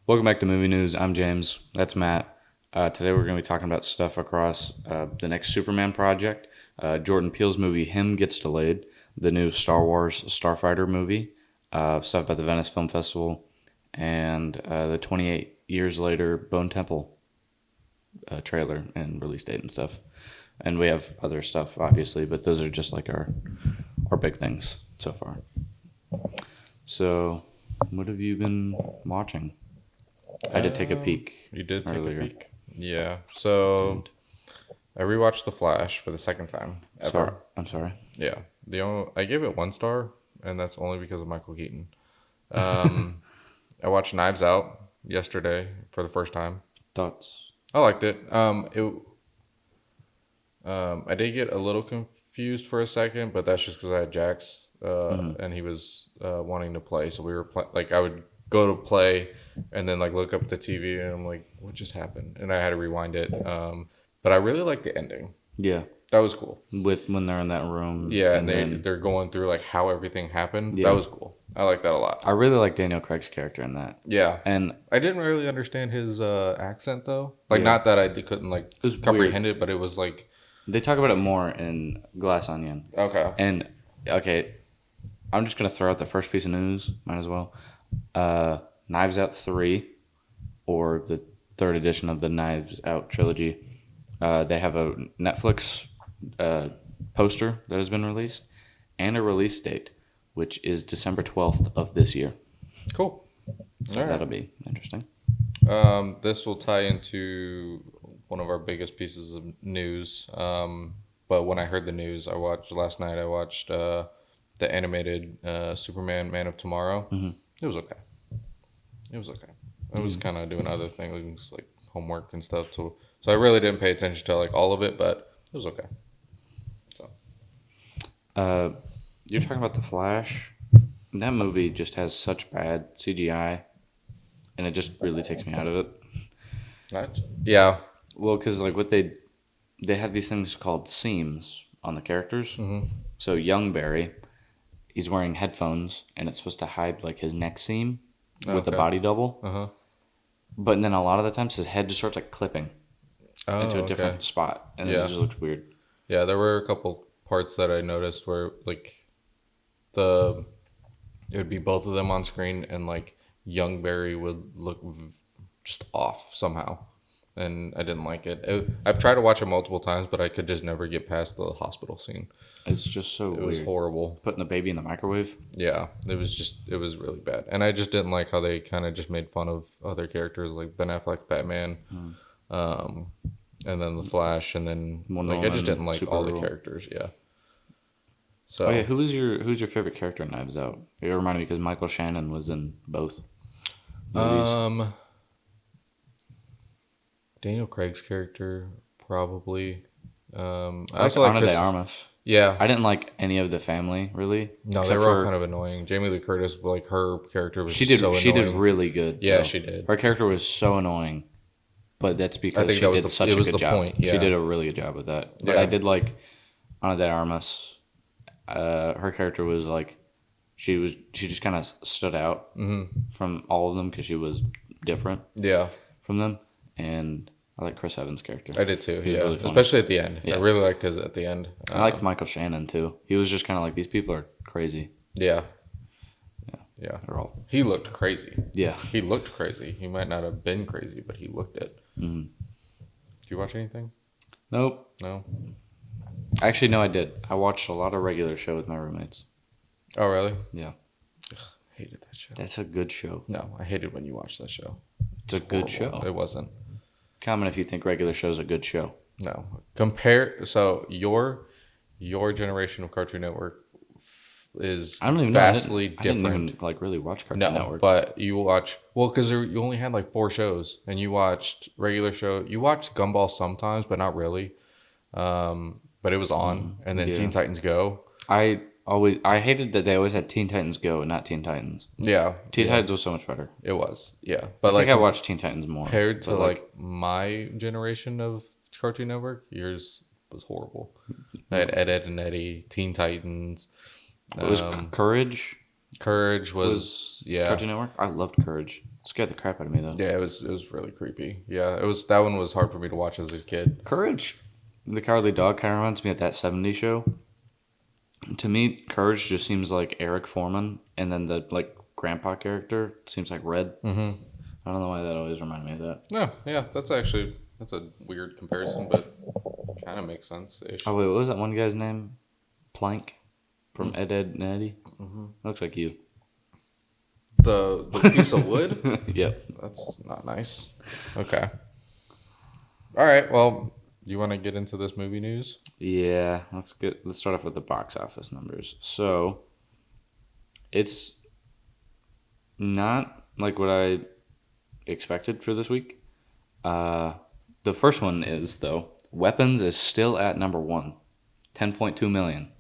Welcome back to Movie News. I'm James. That's Matt. Today we're going to be talking about stuff across the next Superman project. Jordan Peele's movie Him gets delayed. The new Star Wars Starfighter movie. Stuff about the Venice Film Festival. And the 28 years later Bone Temple trailer and release date and stuff. And we have other stuff, obviously, but those are just like our big things so far. So, what have you been watching? I did take a peek. You did earlier. take a peek. Yeah. So I rewatched The Flash for the second time ever. I'm sorry. Yeah. I gave it 1 star, and that's only because of Michael Keaton. I watched Knives Out yesterday for the first time. Thoughts? I liked it. I did get a little confused for a second, but that's just because I had Jax, and he was wanting to play. So we were I would go to play and then look up at the TV and I'm like, what just happened? And I had to rewind it. But I really liked the ending. Yeah. That was cool. When they're in that room. Yeah, and they're going through how everything happened. Yeah. That was cool. I like that a lot. I really like Daniel Craig's character in that. Yeah. And I didn't really understand his accent though. Yeah. Not that I couldn't was comprehend it, but it was they talk about it more in Glass Onion. Okay. And I'm just gonna throw out the first piece of news. Might as well. Knives Out 3, or the third edition of the Knives Out trilogy. They have a Netflix poster that has been released and a release date, which is December 12th of this year. Cool. So that'll be interesting. This will tie into one of our biggest pieces of news. But when I heard the news, last night I watched the animated Superman Man of Tomorrow. Mm-hmm. It was okay. I was kind of doing other things like homework and stuff. So I really didn't pay attention to all of it, but it was okay. So. You're talking about The Flash. That movie just has such bad CGI, and it just really takes me out of it. Right. Yeah. Well, because what they have these things called seams on the characters. Mm-hmm. So young Barry, he's wearing headphones, and it's supposed to hide the neck seam with the body double. Uh-huh. But then a lot of the times his head just starts clipping into a different spot, and it just looks weird. Yeah, there were a couple parts that I noticed where it would be both of them on screen, and young Barry would look just off somehow, and I didn't like it. I've tried to watch it multiple times, but I could just never get past the hospital scene. It's just so weird. It was horrible. Putting the baby in the microwave. Yeah, it was really bad, and I just didn't like how they kind of just made fun of other characters like Ben Affleck, Batman, and then the Flash, and then I just didn't like all the characters. Yeah. So who's your favorite character in Knives Out? It reminded me because Michael Shannon was in both movies. Daniel Craig's character probably. I also like Ana de Armas. Yeah, I didn't like any of the family really. No, they were all kind of annoying. Jamie Lee Curtis, her character was so annoying. She did really good. Yeah, she did. Her character was so annoying, but that's because she did such a good job. Point, yeah. She did a really good job with that. But I did like Ana de Armas. Her character was she just kind of stood out from all of them because she was different. Yeah, from them, and I like Chris Evans' character. I did too. Yeah, really especially at the end. Yeah. I really liked his at the end. I liked Michael Shannon too. He was just kind of these people are crazy. Yeah. Yeah. He looked crazy. Yeah. He looked crazy. He might not have been crazy, but he looked it. Mm-hmm. Did you watch anything? Nope. No. Actually, no, I did. I watched a lot of Regular Show with my roommates. Oh, really? Yeah. Ugh, hated that show. That's a good show. No, I hated when you watched that show. It's a good show. It wasn't. Comment if you think Regular Show's a good show. No. So your generation of Cartoon Network is vastly different. I didn't even really watch Cartoon Network. But you watch because you only had 4 shows, and you watched Regular Show. You watched Gumball sometimes, but not really. But it was on, and then Teen Titans Go. I hated that they always had Teen Titans Go and not Teen Titans. Yeah, Teen Titans was so much better. It was, yeah. But I think I watched Teen Titans more compared to my generation of Cartoon Network. Yours was horrible. I had Ed, and Eddie, Teen Titans. It was Courage. Courage was Cartoon Network. I loved Courage. Scared the crap out of me though. Yeah, it was really creepy. Yeah, that one was hard for me to watch as a kid. Courage. The Cowardly Dog kind of reminds me of that '70s show. To me, Courage just seems like Eric Foreman, and then the like grandpa character seems like Red. Mm-hmm. I don't know why that always reminded me of that. No, yeah, that's a weird comparison, but kind of makes sense ish. Oh wait, what was that one guy's name? Plank from Mm. Ed, Ed, and Eddie. Mm-hmm. Looks like you. The piece of wood. Yep. That's not nice. Okay. All right. Well, you want to get into this movie news? Yeah. Let's start off with the box office numbers. So, it's not like what I expected for this week. The first one is though, Weapons is still at number one, 10.2 million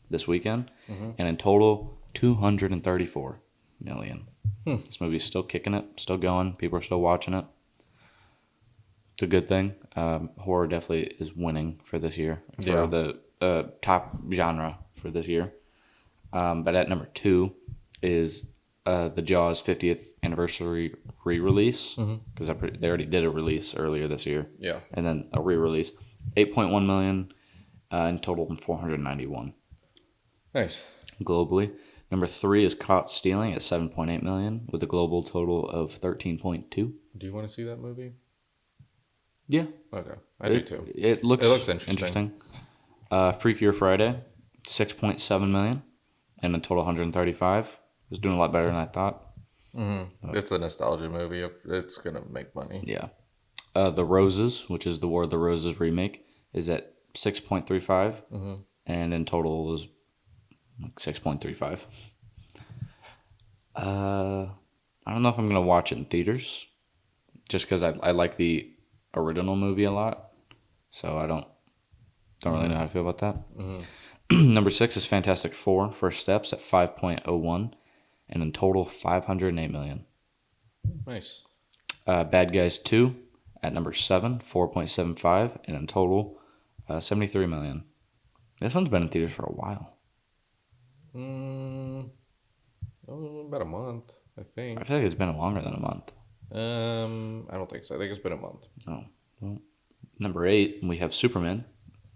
this weekend, Mm-hmm. and in total 234 million. Hmm. This movie's still kicking it, still going. People are still watching it. It's a good thing. Horror definitely is winning for this year for the top genre for this year. But at number two is the Jaws 50th anniversary re-release because they already did a release earlier this year, Yeah. and then a re-release, 8.1 million in total, and 491 Nice. globally. Number three is Caught Stealing at 7.8 million with a global total of 13.2. Do you want to see that movie? Yeah, Okay, I do too. It looks interesting. Freakier Friday, 6.7 million, and a total 135. It was doing a lot better than I thought. Mm-hmm. It's a nostalgia movie. It's gonna make money. Yeah. The Roses, which is the War of the Roses remake, is at 6.35, and in total was like 6.35. I don't know if I'm gonna watch it in theaters, just because I like the original movie a lot, so I don't really know how to feel about that. Number six is Fantastic Four: First Steps at 5.01, and in total 508 million. Nice. Bad Guys 2 at number 7, 4.75, and in total 73 million. This one's been in theaters for a while. About a month, I think. I feel like it's been longer than a month. I don't think so. I think it's been a month. Oh, well. Number 8, we have Superman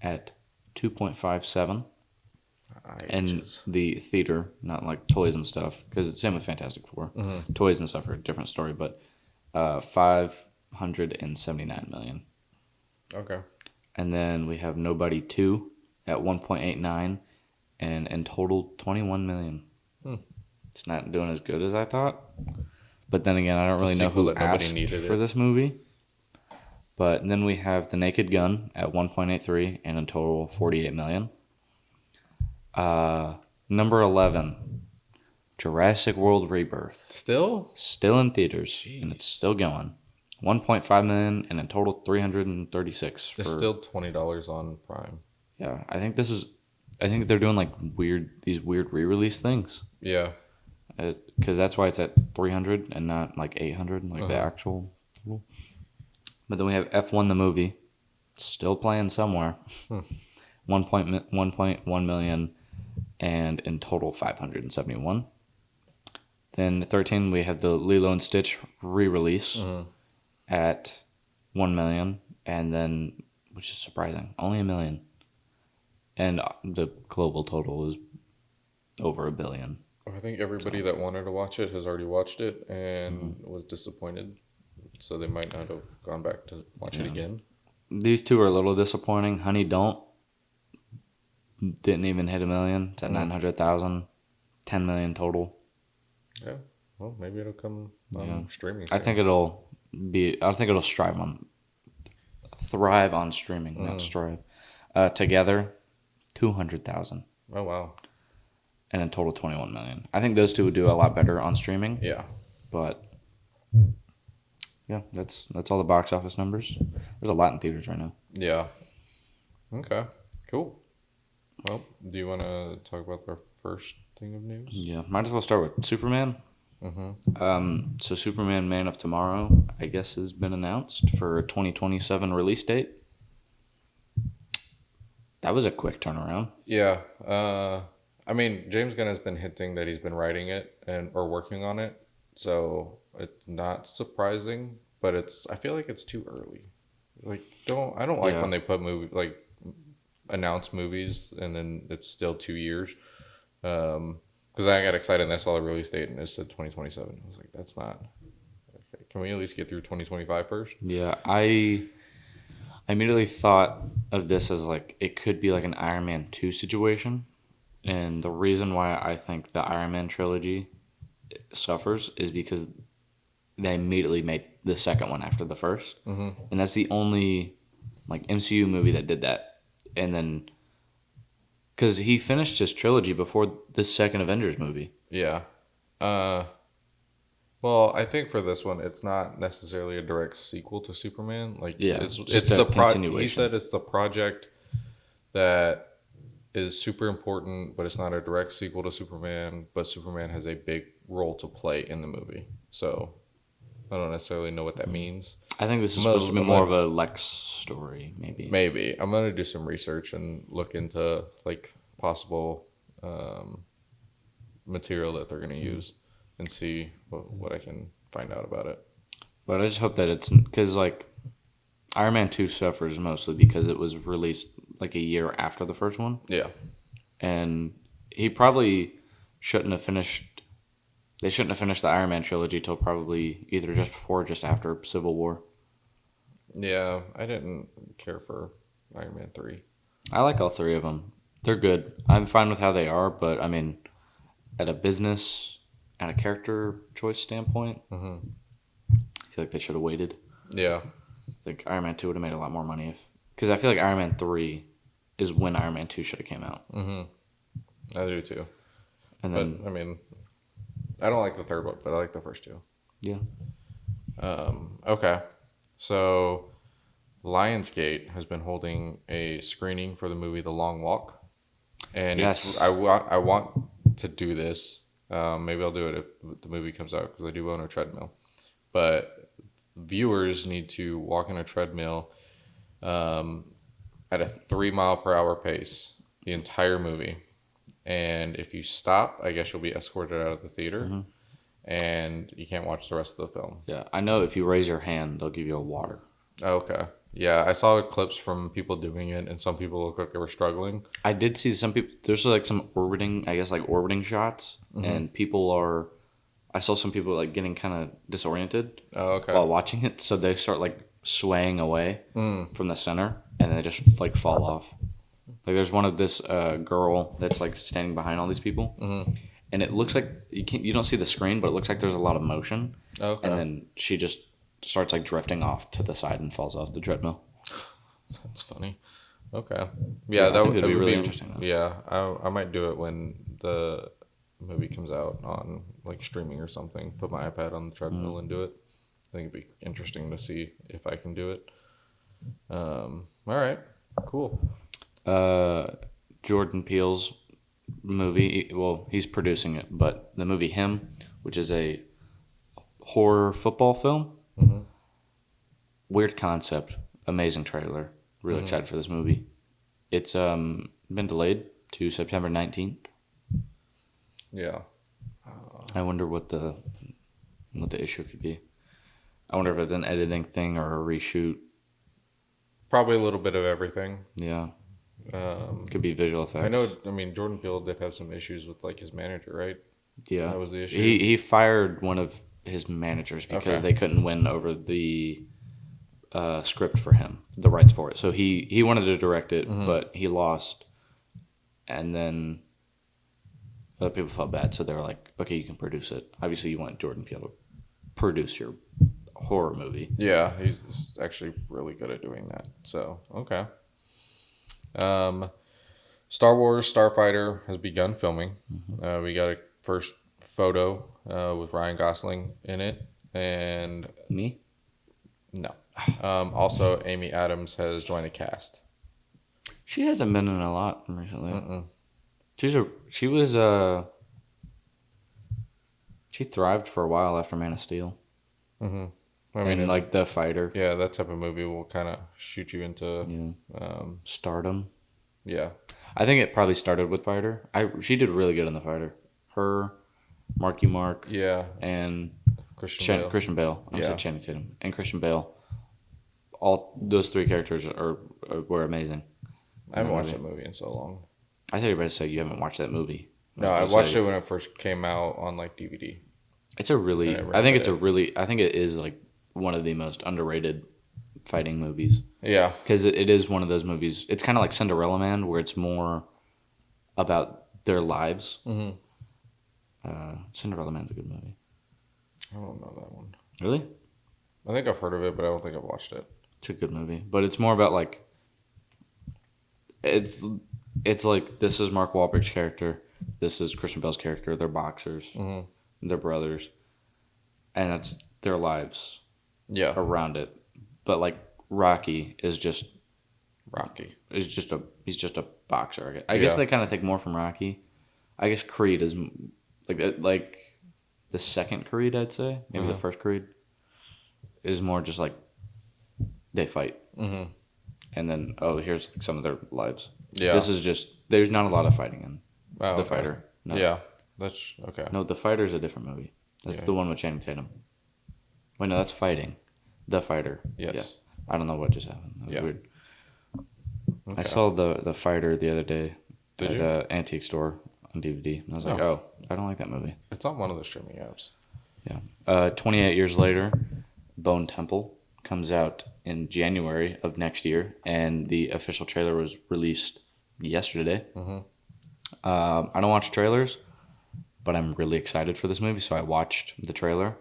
at 2.57 in the theater, not like toys and stuff, because it's same with Fantastic Four. Toys and stuff are a different story, but 579 million. Okay. And then we have Nobody 2 at 1.89, and in total 21 million. It's not doing as good as I thought. But then again, I don't really know who asked for this movie. But then we have The Naked Gun at 1.83, and in total 48 million. Number 11, Jurassic World Rebirth. Still in theaters, and it's still going. 1.5 million, and in total 336. It's still $20 on Prime. Yeah, I think they're doing like these weird re-release things. Yeah. Because that's why it's at 300 and not like 800, like the actual. But then we have F1 the movie, still playing somewhere. 1.1 million, and in total 571. Then 13, we have the Lilo and Stitch re-release at 1 million, and then, which is surprising, only $1 million. And the global total is over $1 billion. I think everybody that wanted to watch it has already watched it and was disappointed, so they might not have gone back to watch it again. These two are a little disappointing. Honey Don't didn't even hit $1 million. It's at 900,000. 10 million total. Yeah. Well, maybe it'll come on streaming soon. I think it'll thrive on streaming, not strive. Together, 200,000. Oh wow. And in total 21 million. I think those two would do a lot better on streaming. Yeah. But yeah, that's all the box office numbers. There's a lot in theaters right now. Yeah. Okay. Cool. Well, do you want to talk about our first thing of news? Yeah, might as well start with Superman. So Superman Man of Tomorrow, I guess, has been announced for a 2027 release date. That was a quick turnaround. Yeah. I mean, James Gunn has been hinting that he's been writing it or working on it. So it's not surprising, but I feel like it's too early. Like, I don't like Yeah. when they put announce movies and then it's still 2 years. Because I got excited and I saw the release date and it said 2027. I was like, that's not okay. Can we at least get through 2025 first? Yeah, I immediately thought of this as like it could be like an Iron Man 2 situation. And the reason why I think the Iron Man trilogy suffers is because they immediately made the second one after the first. And that's the only like MCU movie that did that. And then because he finished his trilogy before the second Avengers movie. Yeah. Uh, well, I think for this one, it's not necessarily a direct sequel to Superman. Like Yeah, it's just a He continuation. said it's the project that is super important, but it's not a direct sequel to Superman. But Superman has a big role to play in the movie, so I don't necessarily know what that means. I think this is supposed to be more of a Lex story, maybe. Maybe I'm gonna do some research and look into like possible material that they're gonna use and see what I can find out about it. But I just hope that it's because like Iron Man 2 suffers mostly because it was released like a year after the first one. Yeah, And he probably shouldn't have finished. They shouldn't have finished the Iron Man trilogy till probably either just before or just after Civil War. yeah. I didn't care for Iron Man 3. I like all three of them. They're good. I'm fine with how they are, but I mean, at a business and a character choice standpoint, I feel like they should have waited. Yeah, I think Iron Man 2 would have made a lot more money if. Because I feel like Iron Man 3 is when Iron Man 2 should have came out. I do too. And But then, I mean, I don't like the third one, but I like the first two. yeah. Okay, so Lionsgate has been holding a screening for the movie The Long Walk, and Yes. I want to do this. Maybe I'll do it if the movie comes out because I do own a treadmill. But viewers need to walk in a treadmill at a 3 mile per hour pace the entire movie, and if you stop, I guess you'll be escorted out of the theater, and you can't watch the rest of the film. Yeah. I know if you raise your hand, they'll give you a water. Okay. Yeah, I saw clips from people doing it, and some people look like they were struggling. I did see some people. There's like some orbiting, I guess, like orbiting shots, and people are. I saw some people like getting kind of disoriented Oh, okay. while watching it, so they start like swaying away from the center, and they just like fall off. Like there's one of this girl that's like standing behind all these people, and it looks like you don't see the screen, but it looks like there's a lot of motion, Okay. and then she just starts like drifting off to the side and falls off the treadmill. That's funny. Okay. Yeah, Yeah, I that think would it'd be really be interesting, though. Yeah, I might do it when the movie comes out on like streaming or something. Put my iPad on the treadmill and do it. I think it'd be interesting to see if I can do it. All right. Cool. Jordan Peele's movie. Well, he's producing it, but the movie Him, which is a horror football film. Weird concept, amazing trailer. Really excited for this movie. It's been delayed to September 19th. Yeah. I wonder what the issue could be. I wonder if it's an editing thing or a reshoot. Probably a little bit of everything. Yeah, could be visual effects. I know. I mean, Jordan Peele did have some issues with like his manager, right? Yeah, That was the issue. He fired one of his managers because Okay. they couldn't win over the script for him, the rights for it. So he wanted to direct it, but he lost, and then other people felt bad, so they were like, "Okay, you can produce it." Obviously, you want Jordan Peele to produce your horror movie. Yeah, he's actually really good at doing that. So, okay. Star Wars Starfighter has begun filming. We got a first photo with Ryan Gosling in it, and Me? no. Also, Amy Adams has joined the cast. She hasn't been in a lot recently. She thrived for a while after Man of Steel. I I mean, mean, like The Fighter. yeah, that type of movie will kind of shoot you into, Stardom. yeah. I think it probably started with Fighter. She did really good in The Fighter. Her, Marky Mark, Yeah, and Christian Bale. Christian Bale. I Yeah. said Channing Tatum and Christian Bale. All those three characters were amazing. I haven't watched that movie in so long. I thought you were about to say you haven't watched that movie. No, I watched it when it first came out on like DVD. It's a really. I think it's a really. I think it is like one of the most underrated fighting movies. Yeah, because it is one of those movies. It's kind of like Cinderella Man, where it's more about their lives. Mm-hmm. Cinderella Man's a good movie. I don't know that one. Really? I think I've heard of it, but I don't think I've watched it. It's a good movie, but it's more about like. It's like this is Mark Wahlberg's character, this is Christian Bale's character. They're boxers, they're brothers, and it's their lives. Yeah, around it, but like Rocky is just he's just a boxer. I guess they kind of take more from Rocky. I guess Creed is like the second Creed, I'd say. Maybe the first Creed is more just like they fight, and then here's some of their lives. Yeah, this is just there's not a lot of fighting in The Fighter. No. Yeah, that's okay. No, The Fighter is a different movie. That's the one with Channing Tatum. Wait, no, that's Fighting. The Fighter. Yes. Yeah. I don't know what just happened. That was weird. Okay. I saw the Fighter the other day at an antique store on DVD. And I was like, I don't like that movie. It's on one of the streaming apps. Yeah. 28 years later, Bone Temple comes out in January of next year, and the official trailer was released yesterday. I don't watch trailers, but I'm really excited for this movie, so I watched the trailer.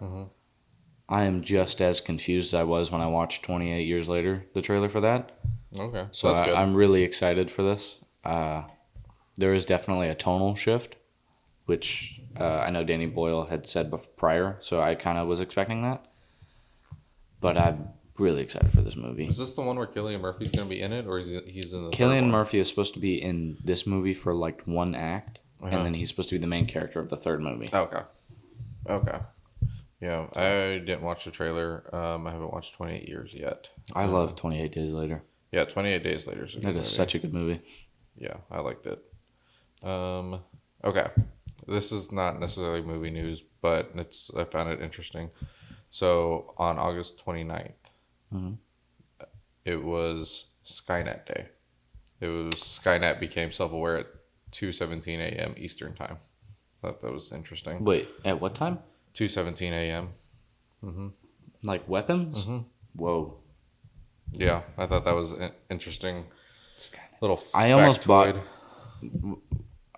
I am just as confused as I was when I watched 28 years later, the trailer for that. Okay. So that's good. I'm really excited for this. There is definitely a tonal shift, which I know Danny Boyle had said prior, so I kind of was expecting that. But I'm really excited for this movie. Is this the one where Cillian Murphy's going to be in it, or he's in the Cillian Murphy is supposed to be in this movie for like one act, and then he's supposed to be the main character of the third movie. Okay. Yeah, I didn't watch the trailer. I haven't watched 28 Years yet. I love 28 Days Later. Yeah, 28 Days Later is a good movie. That is such a good movie. Yeah, I liked it. Okay. This is not necessarily movie news, but I found it interesting. So on August 29th, it was Skynet Day. Skynet became self-aware at 2:17 a.m. Eastern time. Thought that was interesting. Wait, at what time? 2:17 a.m. Like weapons? Whoa. Yeah, I thought that was interesting. Little factoid.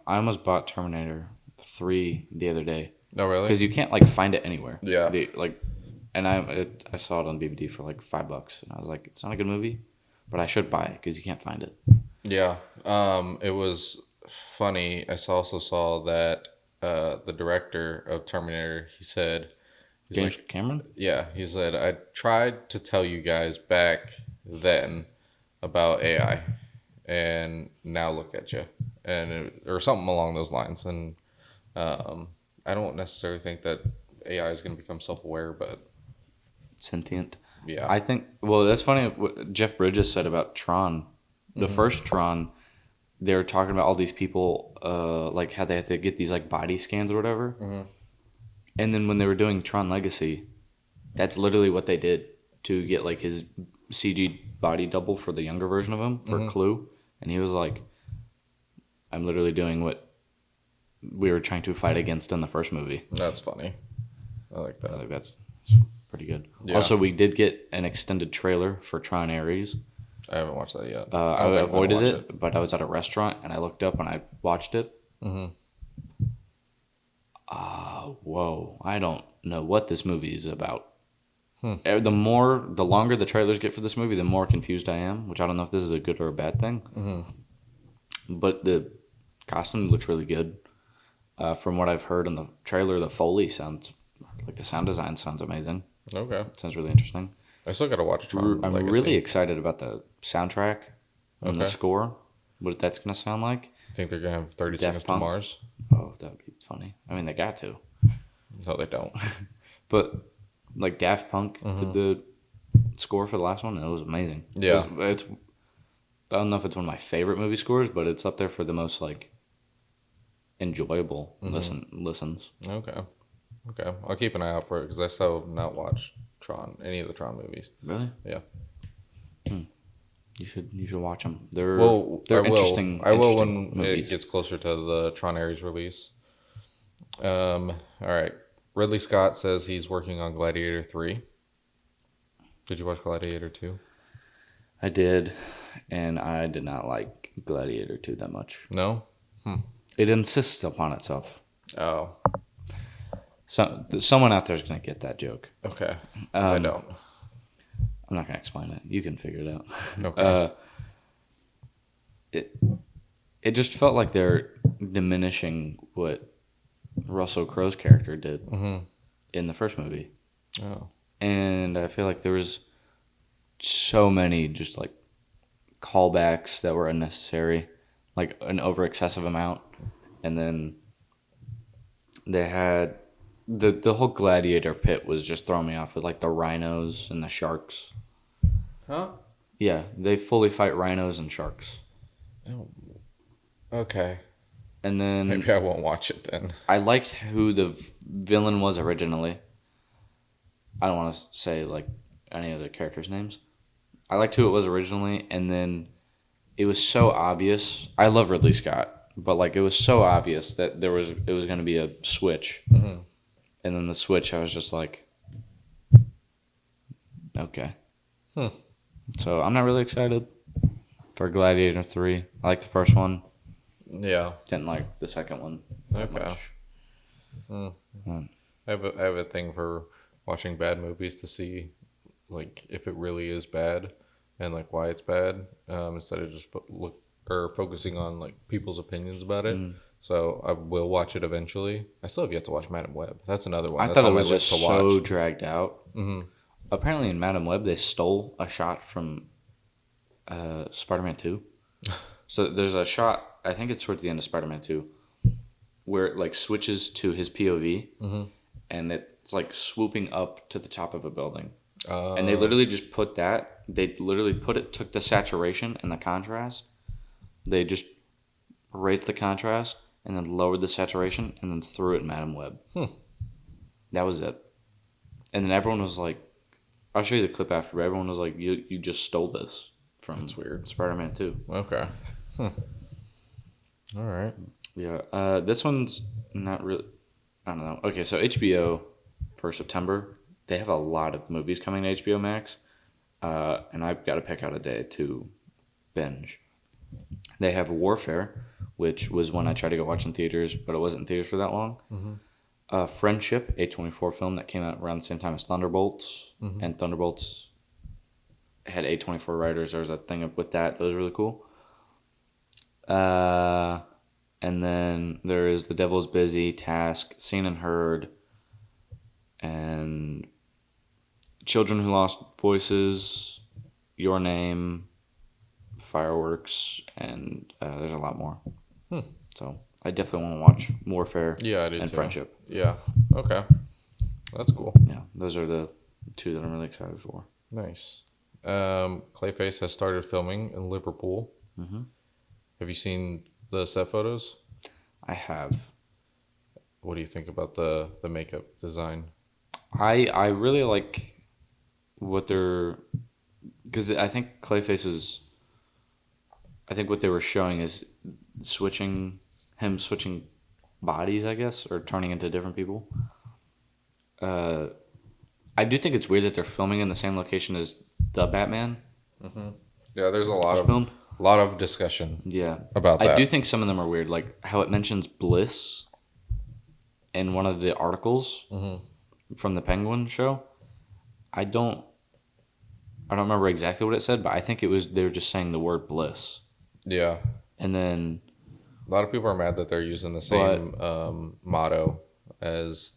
I almost bought Terminator 3 the other day. No, really? Because you can't like find it anywhere. Yeah. And I saw it on DVD for like $5, and I was like, it's not a good movie, but I should buy it because you can't find it. Yeah. It was funny. I also saw that the director of Terminator, he said, James Cameron? Yeah, he said, I tried to tell you guys back then about AI, and now look at you, or something along those lines. And I don't necessarily think that AI is going to become self-aware, but sentient. Yeah, I think. Well, that's funny. What Jeff Bridges said about Tron, the first Tron. They were talking about all these people, like how they had to get these like body scans or whatever. And then when they were doing Tron Legacy, that's literally what they did to get like his CG body double for the younger version of him for Clue. And he was like, I'm literally doing what we were trying to fight against in the first movie. That's funny. I like that. I think that's pretty good. Yeah. Also, we did get an extended trailer for Tron Ares. I haven't watched that yet. I avoided it, but I was at a restaurant and I looked up and I watched it. Whoa. I don't know what this movie is about. The longer the trailers get for this movie, the more confused I am, which I don't know if this is a good or a bad thing. But the costume looks really good. From what I've heard in the trailer, the Foley sounds, like the sound design sounds amazing. Okay. It sounds really interesting. I still got to watch Tron I'm Legacy. really excited about the soundtrack and the score, what that's going to sound like. I think they're going to have 30 Seconds to Mars. Oh, that would be funny. I mean, they got to. No, they don't. But, like, Daft Punk did the score for the last one, and it was amazing. Yeah. I don't know if it's one of my favorite movie scores, but it's up there for the most, like, enjoyable listens. Okay. Okay, I'll keep an eye out for it because I still have not watched any of the Tron movies. Really? Yeah. You should watch them. They're Well, I they're will. interesting I will interesting when it movies. gets closer to the Tron Ares release. All right. Ridley Scott says he's working on Gladiator 3. Did you watch Gladiator 2? I did, and I did not like Gladiator 2 that much. No? It insists upon itself. Oh, So someone out there is gonna get that joke. okay. 'Cause I don't. I'm not gonna explain it. You can figure it out. Okay. It it just felt like they're diminishing what Russell Crowe's character did in the first movie, Oh. and I feel like there was so many just like callbacks that were unnecessary, like an over excessive amount, and then they had the whole gladiator pit was just throwing me off with like the rhinos and the sharks. Huh? Yeah, they fully fight rhinos and sharks. Oh. Okay. And then Maybe I won't watch it then. I liked who the villain was originally. I don't want to say like any of the characters' names. I liked who it was originally, and then it was so obvious. I love Ridley Scott, but like it was so obvious that it was going to be a switch, and then the switch, I was just like, okay. So I'm not really excited for Gladiator 3. I like the first one. Yeah. Didn't like the second one that Okay. much. I have a thing for watching bad movies to see, like, if it really is bad and like why it's bad, instead of just focusing on like people's opinions about it. So I will watch it eventually. I still have yet to watch Madam Web. That's another one. I That's thought it on my was just list to watch. so dragged out. Apparently, in Madam Web, they stole a shot from Spider-Man 2. So there's a shot, I think it's towards the end of Spider-Man 2, where it like switches to his POV, and it's like swooping up to the top of a building. And they literally just put that. They literally took the saturation and the contrast. They just raised the contrast and then lowered the saturation and then threw it in Madam Web. That was it. And then everyone was like, I'll show you the clip after, but everyone was like, you just stole this from That's weird. Spider-Man 2. Okay. All right. Yeah. This one's not really, I don't know. Okay, so HBO for September, they have a lot of movies coming to HBO Max, and I've got to pick out a day to binge. They have Warfare, which was one I tried to go watch in theaters, but it wasn't in theaters for that long. Friendship, A24 film that came out around the same time as Thunderbolts, and Thunderbolts had A24 writers. There was a thing with that was really cool. And then there is The Devil's Busy, Task, Seen and Heard, and Children Who Lost Voices, Your Name, Fireworks, and there's a lot more. So I definitely want to watch Warfare Yeah, I did and too. Friendship. Yeah. Okay. That's cool. Yeah, those are the two that I'm really excited for. Nice. Clayface has started filming in Liverpool. Have you seen the set photos? I have. What do you think about the makeup design? I really like what they're, because I think Clayface I think what they were showing is switching bodies, I guess, or turning into different people. I do think it's weird that they're filming in the same location as the Batman Yeah, there's film. a lot of discussion. Yeah, About I that. do think some of them are weird, like how it mentions Bliss in one of the articles from the Penguin show. I don't remember exactly what it said, but I think they were just saying the word Bliss, Yeah. and then A lot of people are mad that they're using the same motto as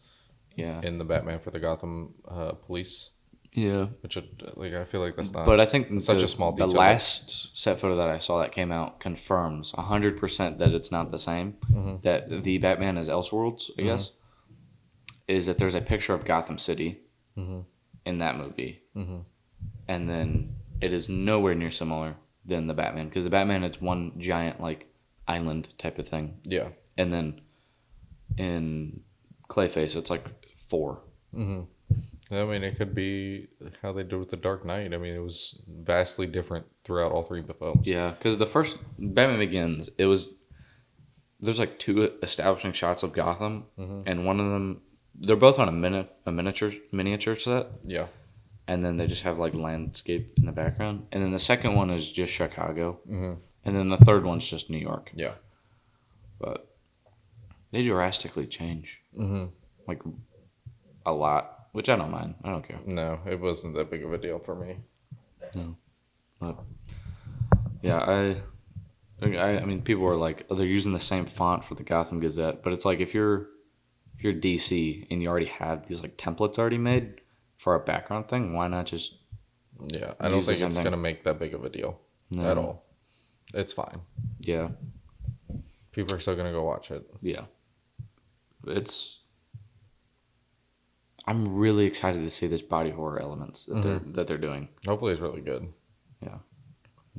in the Batman for the Gotham Police, yeah. which like I feel like that's not. But I think it's such a small the detail. last set photo that I saw that came out confirms 100% that it's not the same. That the Batman is Elseworlds, I guess, is that there's a picture of Gotham City in that movie, and then it is nowhere near similar than the Batman, because the Batman, it's one giant like island type of thing, Yeah. and then in Clayface it's like 4. I mean, it could be how they did with The Dark Knight. I mean, it was vastly different throughout all three of the films. Yeah, because the first Batman Begins, it was there's like 2 establishing shots of Gotham, and one of them they're both on a miniature set, Yeah. and then they just have like landscape in the background, and then the second one is just Chicago, and then the third one's just New York. Yeah. But they drastically change, like a lot, which I don't mind. I don't care. No, it wasn't that big of a deal for me. No, but yeah, I mean, people were like, oh, they're using the same font for the Gotham Gazette, but it's like if you're DC and you already have these like templates already made for a background thing, why not just Yeah, I don't use the think same it's thing? going to make that big of a deal No. at all. It's fine. Yeah, People are still going to go watch it. yeah. I'm really excited to see this body horror elements that they're doing. Hopefully, it's really good. Yeah.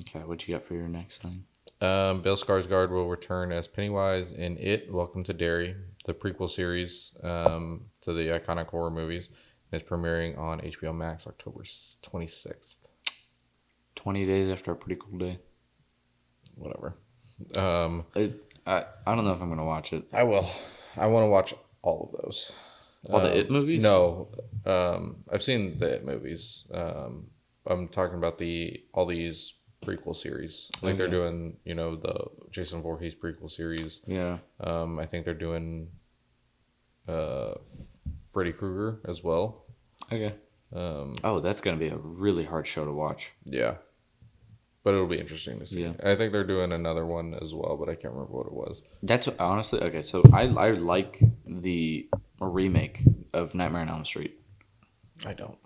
Okay, what you got for your next thing? Bill Skarsgård will return as Pennywise in It, Welcome to Derry, the prequel series to the iconic horror movies. It's premiering on HBO Max October 26th. 20 days after a pretty cool day. Whatever. I don't know if I'm gonna watch it. I will. I want to watch all of those. All the It movies? No. I've seen the It movies. I'm talking about all these prequel series. Like they're Okay. doing, the Jason Voorhees prequel series. Yeah. I think they're doing Freddy Krueger as well. Okay. Oh, that's gonna be a really hard show to watch. Yeah. But it'll be interesting to see. Yeah. I think they're doing another one as well, but I can't remember what it was. That's honestly okay. So I like the remake of Nightmare on Elm Street. I don't.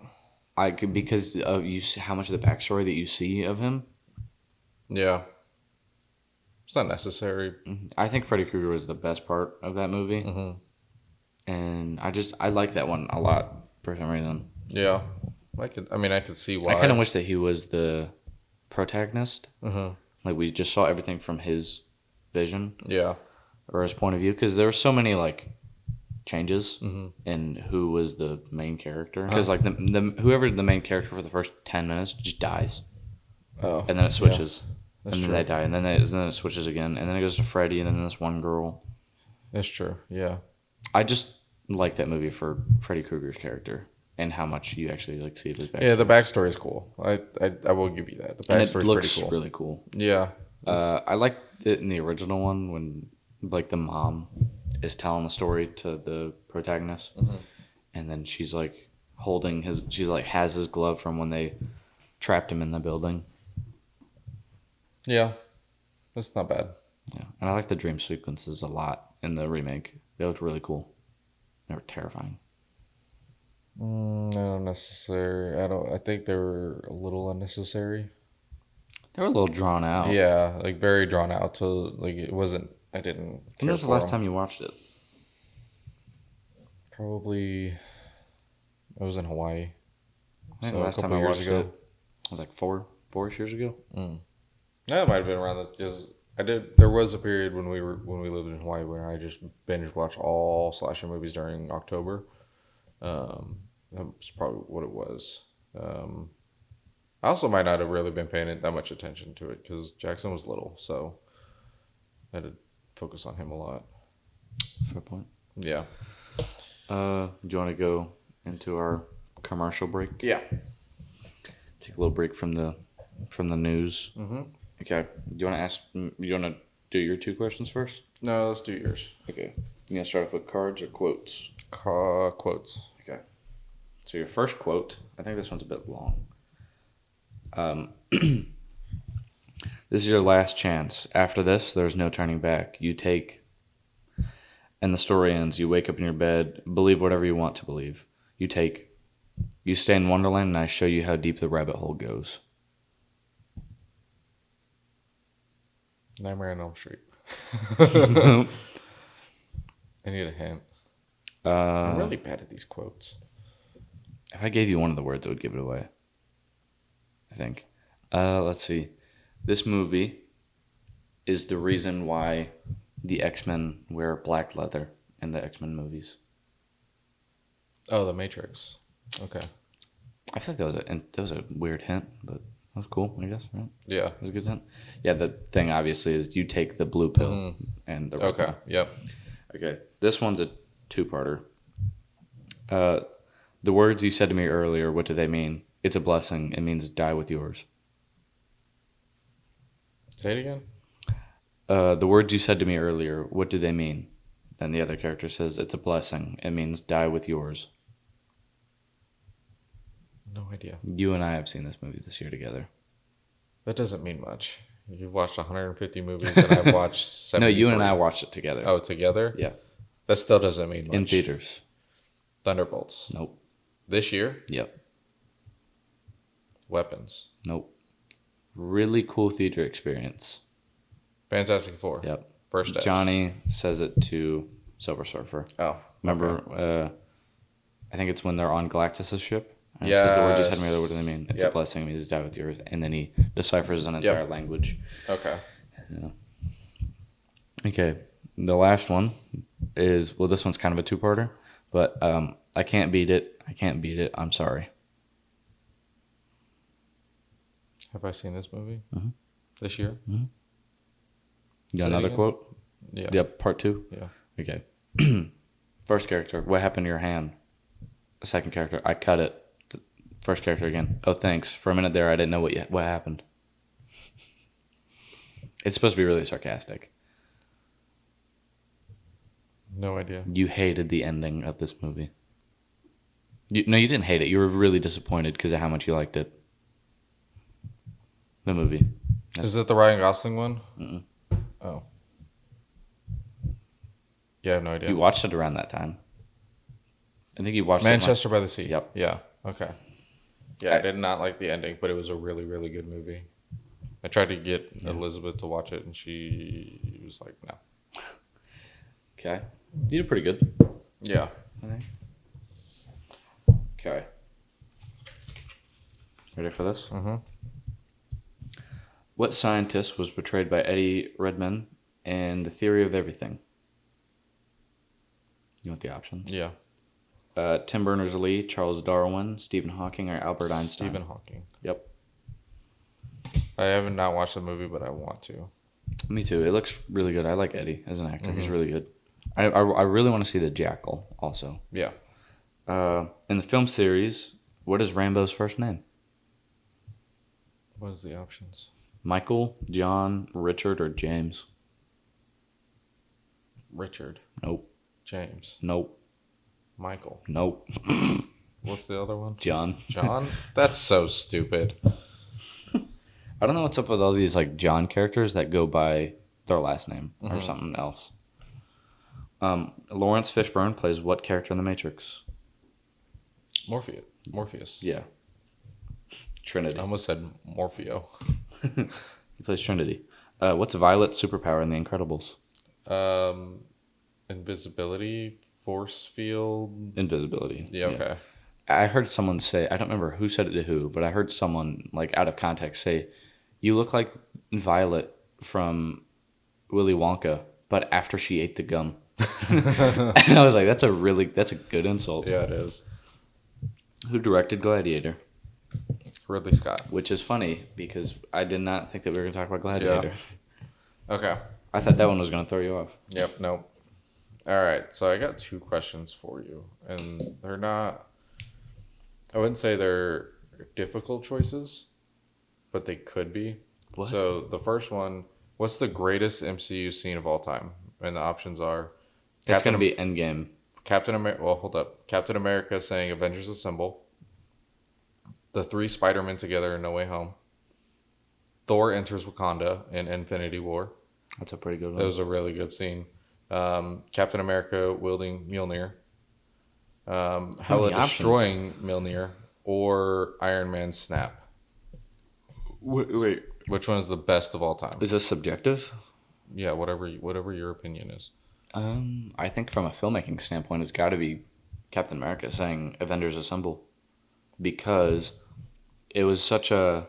I could because of how much of the backstory that you see of him. Yeah. It's not necessary. I think Freddy Krueger was the best part of that movie, and I like that one a lot for some reason. Yeah. I could see why. I kind of wish that he was the protagonist. Like we just saw everything from his vision Yeah. or his point of view, because there were so many like changes in who was the main character. Because like the whoever's the main character for the first 10 minutes just dies, Oh. and then it switches, That's and then true. they die, and then it switches again, and then it goes to Freddy, and then this one girl. That's true. Yeah. I just like that movie for Freddy Krueger's character and how much you actually like see of his backstory. Yeah, the backstory is cool. I will give you that. The And it backstory is looks pretty cool. really cool. Yeah. I liked it in the original one when like the mom is telling the story to the protagonist, and then she's like has his glove from when they trapped him in the building. Yeah. That's not bad. Yeah, and I like the dream sequences a lot in the remake. They looked really cool. They were terrifying. Not necessary. I think they were a little unnecessary. They were a little drawn out. Yeah, like very drawn out to like it wasn't. I didn't. When was the last time you watched it? Probably. I was in Hawaii. I think So the a last time couple I years watched ago. it was like four-ish years ago. That might have been around this because I did. There was a period when we lived in Hawaii where I just binge watched all slasher movies during October. That's probably what it was. I also might not have really been paying that much attention to it because Jackson was little, so I had to focus on him a lot. Fair point. Yeah. Do you want to go into our commercial break? Yeah. Take a little break from the news. Okay. Do you want to ask? You want to do your 2 questions first? No, let's do yours. Okay. You gonna start off with cards or quotes? Quotes. Okay. So your first quote, I think this one's a bit long. This is your last chance. After this, there's no turning back. You take, and the story ends. You wake up in your bed, believe whatever you want to believe. You take, you stay in Wonderland, and I show you how deep the rabbit hole goes. Nightmare on Elm Street. I need a hint. I'm really bad at these quotes. If I gave you one of the words, it would give it away. I think. Let's see. This movie is the reason why the X-Men wear black leather in the X-Men movies. Oh, The Matrix. Okay. I feel like that was a weird hint, but that was cool, I guess, right? Yeah. That was a good hint. Yeah, the thing obviously is you take the blue pill and the red Okay. pill. Yep. Okay, this one's a two-parter. Uh, the words you said to me earlier, what do they mean? It's a blessing. It means die with yours. Say it again. The words you said to me earlier, what do they mean? Then the other character says, it's a blessing. It means die with yours. No idea. You and I have seen this movie this year together. That doesn't mean much. You've watched 150 movies and I've watched 73. No, you and I watched it together. Oh, together? Yeah. That still doesn't mean much. In theaters. Thunderbolts. Nope. This year? Yep. Weapons. Nope. Really cool theater experience. Fantastic Four. Yep. First X. Johnny says it to Silver Surfer. Oh. Remember, Okay. I think it's when they're on Galactus' ship. And Yes. it says the word you said to me earlier, what do they mean? It's a Yep. blessing, it means die with yours. And then he deciphers an entire language. Okay. Yeah. Okay. The last one is, well, this one's kind of a two-parter, but I can't beat it. I can't beat it. I'm sorry. Have I seen this movie? Mm-hmm. This year? Mm-hmm. You Say got it another again? quote? Yeah. Yep, part two? Yeah. Okay. First character, what happened to your hand? Second character, I cut it. First character again, oh, thanks. For a minute there, I didn't know what happened. It's supposed to be really sarcastic. No idea. You hated the ending of this movie. No, you didn't hate it. You were really disappointed because of how much you liked it. The movie. Is it the Ryan Gosling one? Mm-mm. Oh. Yeah, I have no idea. You watched it around that time. I think you watched Manchester by the Sea. Yep. Yeah. Okay. Yeah, I did not like the ending, but it was a really, really good movie. I tried to get Elizabeth to watch it, and she was like, no. Okay. You did pretty good, Yeah. I think. Okay. Ready for this? Mm-hmm. What scientist was portrayed by Eddie Redmayne in The Theory of Everything? You want the options? Yeah. Tim Berners-Lee, Charles Darwin, Stephen Hawking, or Albert Einstein? Stephen Hawking. Yep. I haven't not watched the movie, but I want to. Me too. It looks really good. I like Eddie as an actor. He's really good. I really want to see The Jackal also. Yeah. In the film series, what is Rambo's first name? What is the options? Michael, John, Richard, or James? Richard. Nope. James. Nope. Michael. Nope. What's the other one? John. John? That's so stupid. I don't know what's up with all these like John characters that go by their last name or something else. Lawrence Fishburne plays what character in The Matrix? Morpheus. Yeah. Trinity. I almost said Morpheo. He plays Trinity. What's Violet's superpower in The Incredibles? Invisibility, force field. Invisibility. Yeah, okay. I heard someone say, I don't remember who said it to who, but I heard someone like out of context say, you look like Violet from Willy Wonka, but after she ate the gum. And I was like, that's a good insult. Yeah, it is. Who directed Gladiator? Ridley Scott. Which is funny because I did not think that we were going to talk about Gladiator. Yeah. Okay. I thought that one was going to throw you off. Yep, no. All right, so I got two questions for you, and they're not, I wouldn't say they're difficult choices, but they could be. What? So the first one, what's the greatest MCU scene of all time? And the options are It's going to be Endgame. Captain America. Well, hold up. Captain America saying "Avengers Assemble." The three Spider-Men together in No Way Home. Thor enters Wakanda in Infinity War. That's a pretty good one. That was a really good scene. Captain America wielding Mjolnir. Hela destroying Mjolnir, or Iron Man's snap. Wait. Which one is the best of all time? Is this subjective? Yeah, whatever your opinion is. I think from a filmmaking standpoint, it's got to be Captain America saying "Avengers Assemble," because it was such a.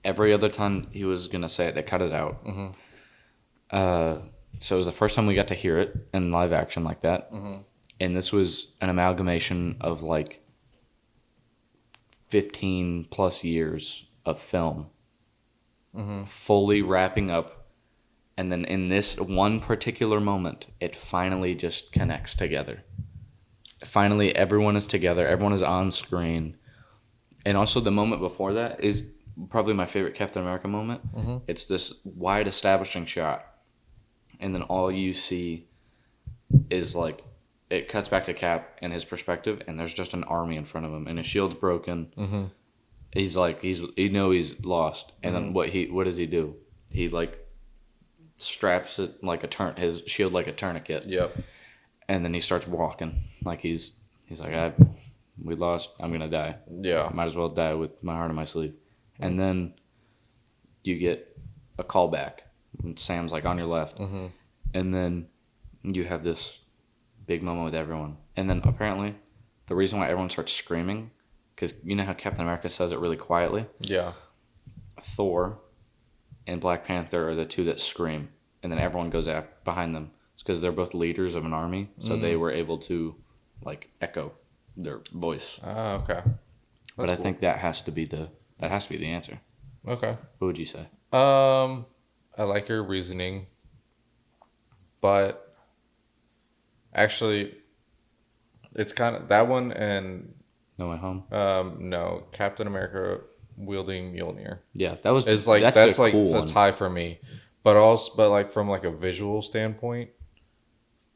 Every other time he was gonna say it, they cut it out. So it was the first time we got to hear it in live action like that. and this was an amalgamation of like 15 plus years of film fully wrapping up, and then in this one particular moment it finally just connects together. Finally everyone is together, everyone is on screen. And also the moment before that is probably my favorite Captain America moment. It's this wide establishing shot, and then all you see is like it cuts back to Cap and his perspective, and there's just an army in front of him, and his shield's broken. He's like he's lost, and then what does he do? He like straps it like his shield like a tourniquet. Yep. And then he starts walking like he's like we lost. I'm gonna die. Yeah. Might as well die with my heart on my sleeve. And then you get a callback. And Sam's like on your left, and then you have this big moment with everyone. And then apparently, the reason why everyone starts screaming, because you know how Captain America says it really quietly. Yeah. Thor and Black Panther are the two that scream, and then everyone goes behind them. It's because they're both leaders of an army, so they were able to like echo their voice. Ah, okay. But I think that has to be the answer. Okay. What would you say? I like your reasoning, but actually, it's kind of that one and No Way Home. no, Captain America wielding Mjolnir Yeah, that was. is like that's like cool the one. tie for me, but like from like a visual standpoint,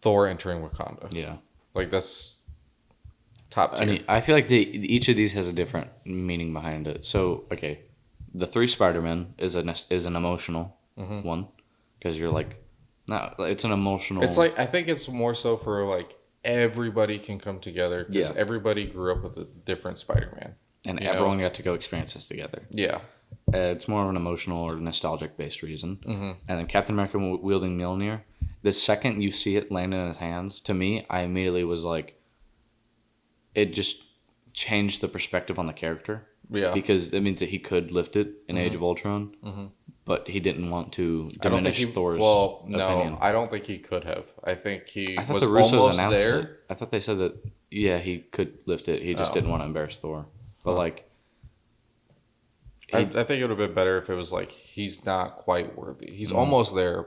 Thor entering Wakanda, Yeah, like that's top tier. I feel like each of these has a different meaning behind it. So okay, the three Spider-Man is an emotional one, because you're like, no, it's an emotional. It's like I think it's more so for like everybody can come together because Yeah. everybody grew up with a different Spider-Man. and you everyone know? got to go experience this together. Yeah. It's more of an emotional or nostalgic based reason. And then Captain America wielding Mjolnir, the second you see it land in his hands, to me, I immediately was like, it just changed the perspective on the character. Yeah. Because it means that he could lift it in Age of Ultron, but he didn't want to diminish Thor's opinion. I don't think he could have. I think he I thought was the Russos almost announced there. it. I thought they said that, yeah, he could lift it. He just didn't want to embarrass Thor. But, like... I think it would have been better if it was like, he's not quite worthy. He's almost there,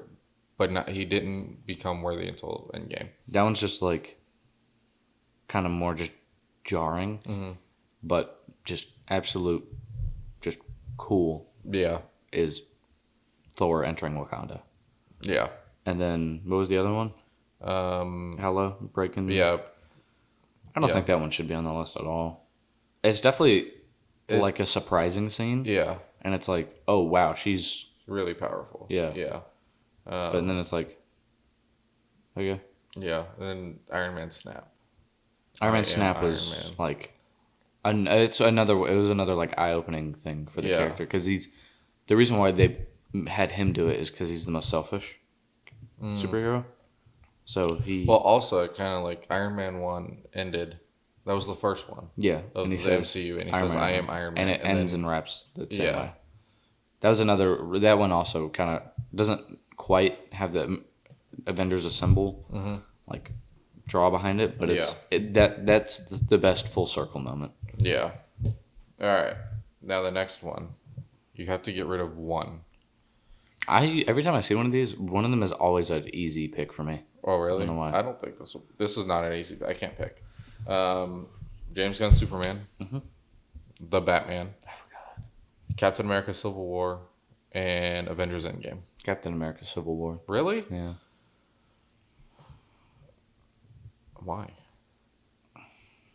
but he didn't become worthy until Endgame. That one's just, like, kind of more just jarring, but just absolute, just cool Yeah. is Thor entering Wakanda. Yeah. And then, what was the other one? Hello? Breaking... Yeah. I don't think that one should be on the list at all. It's definitely like a surprising scene. Yeah. And it's like, oh, wow, she's... Really powerful. Yeah. Yeah. but then it's like, okay. Yeah. And then Iron Man snap. Iron Man I am snap Iron was Man. like... it was another like eye-opening thing for the character. Because the reason why they had him do it is because he's the most selfish superhero. So he... Well, also, it kind of like Iron Man 1 ended. That was the first one. Yeah. Of and he the says, MCU, and he Iron says, Man "I 1." am Iron Man," And it ends and wraps the same Yeah. way. That was another... That one also kind of doesn't quite have the Avengers Assemble like draw behind it, but that's the best full circle moment. Yeah. All right. Now the next one, you have to get rid of one. Every time I see one of these, one of them is always an easy pick for me. Oh, really? I don't know why. I don't think this is not an easy. I can't pick. James Gunn Superman, the Batman, Captain America Civil War, and Avengers Endgame. Captain America: Civil War. Really? Yeah. Why?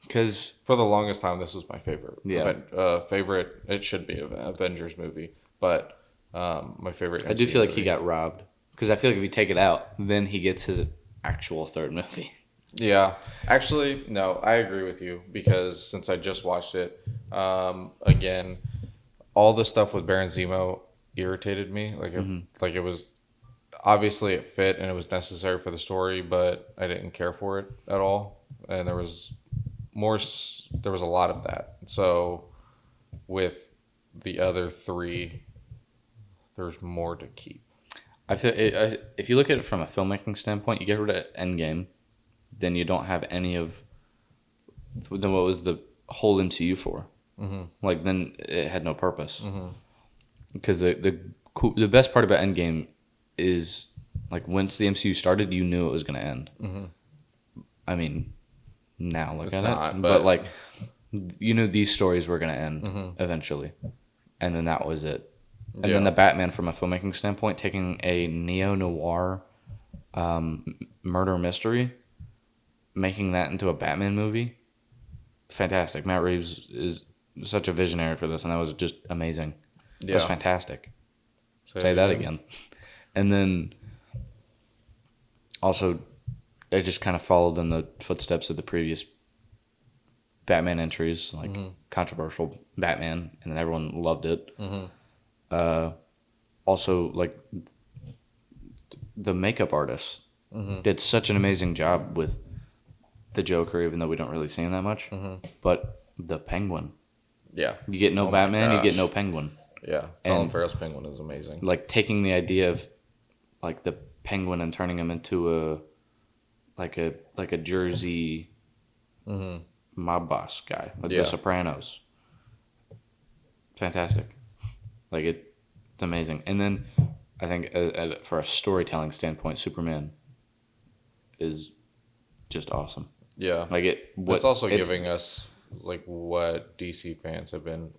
Because For the longest time, this was my favorite. Yeah. Favorite. It should be an Avengers movie, but my favorite. I do MCU feel like movie. he got robbed. Because I feel like if you take it out, then he gets his actual third movie. Yeah, actually, no, I agree with you because since I just watched it, again, all the stuff with Baron Zemo irritated me. Like it was obviously it fit and it was necessary for the story, but I didn't care for it at all. And there was a lot of that. So with the other three, there's more to keep. I feel if you look at it from a filmmaking standpoint, you get rid of Endgame, then you don't have any of. Then what was the whole MCU for? Mm-hmm. Like then it had no purpose. Mm-hmm. Because the best part about Endgame is like once the MCU started, you knew it was going to end. Mm-hmm. I mean, now look It's at not, it, but but like you knew these stories were going to end mm-hmm. eventually, and then that was it. And Yeah. then the Batman, from a filmmaking standpoint, taking a neo noir murder mystery, making that into a Batman movie, fantastic. Matt Reeves is such a visionary for this, and that was just amazing. It was Yeah. fantastic. Say Say it that again. And then also, it just kind of followed in the footsteps of the previous Batman entries, like controversial Batman, and then everyone loved it. Mm-hmm. Also, like the makeup artist did such an amazing job with the Joker, even though we don't really see him that much. But the Penguin, Yeah. you get no Oh my Batman, you get gosh. no Penguin. Yeah. Colin And Farrell's Penguin is amazing. like taking the idea of like the Penguin and turning him into a Jersey mob boss guy, like Yeah. The Sopranos. Fantastic, like it's amazing. And then I think for a storytelling standpoint, Superman is just awesome. Yeah. Like It's also giving us like what DC fans have been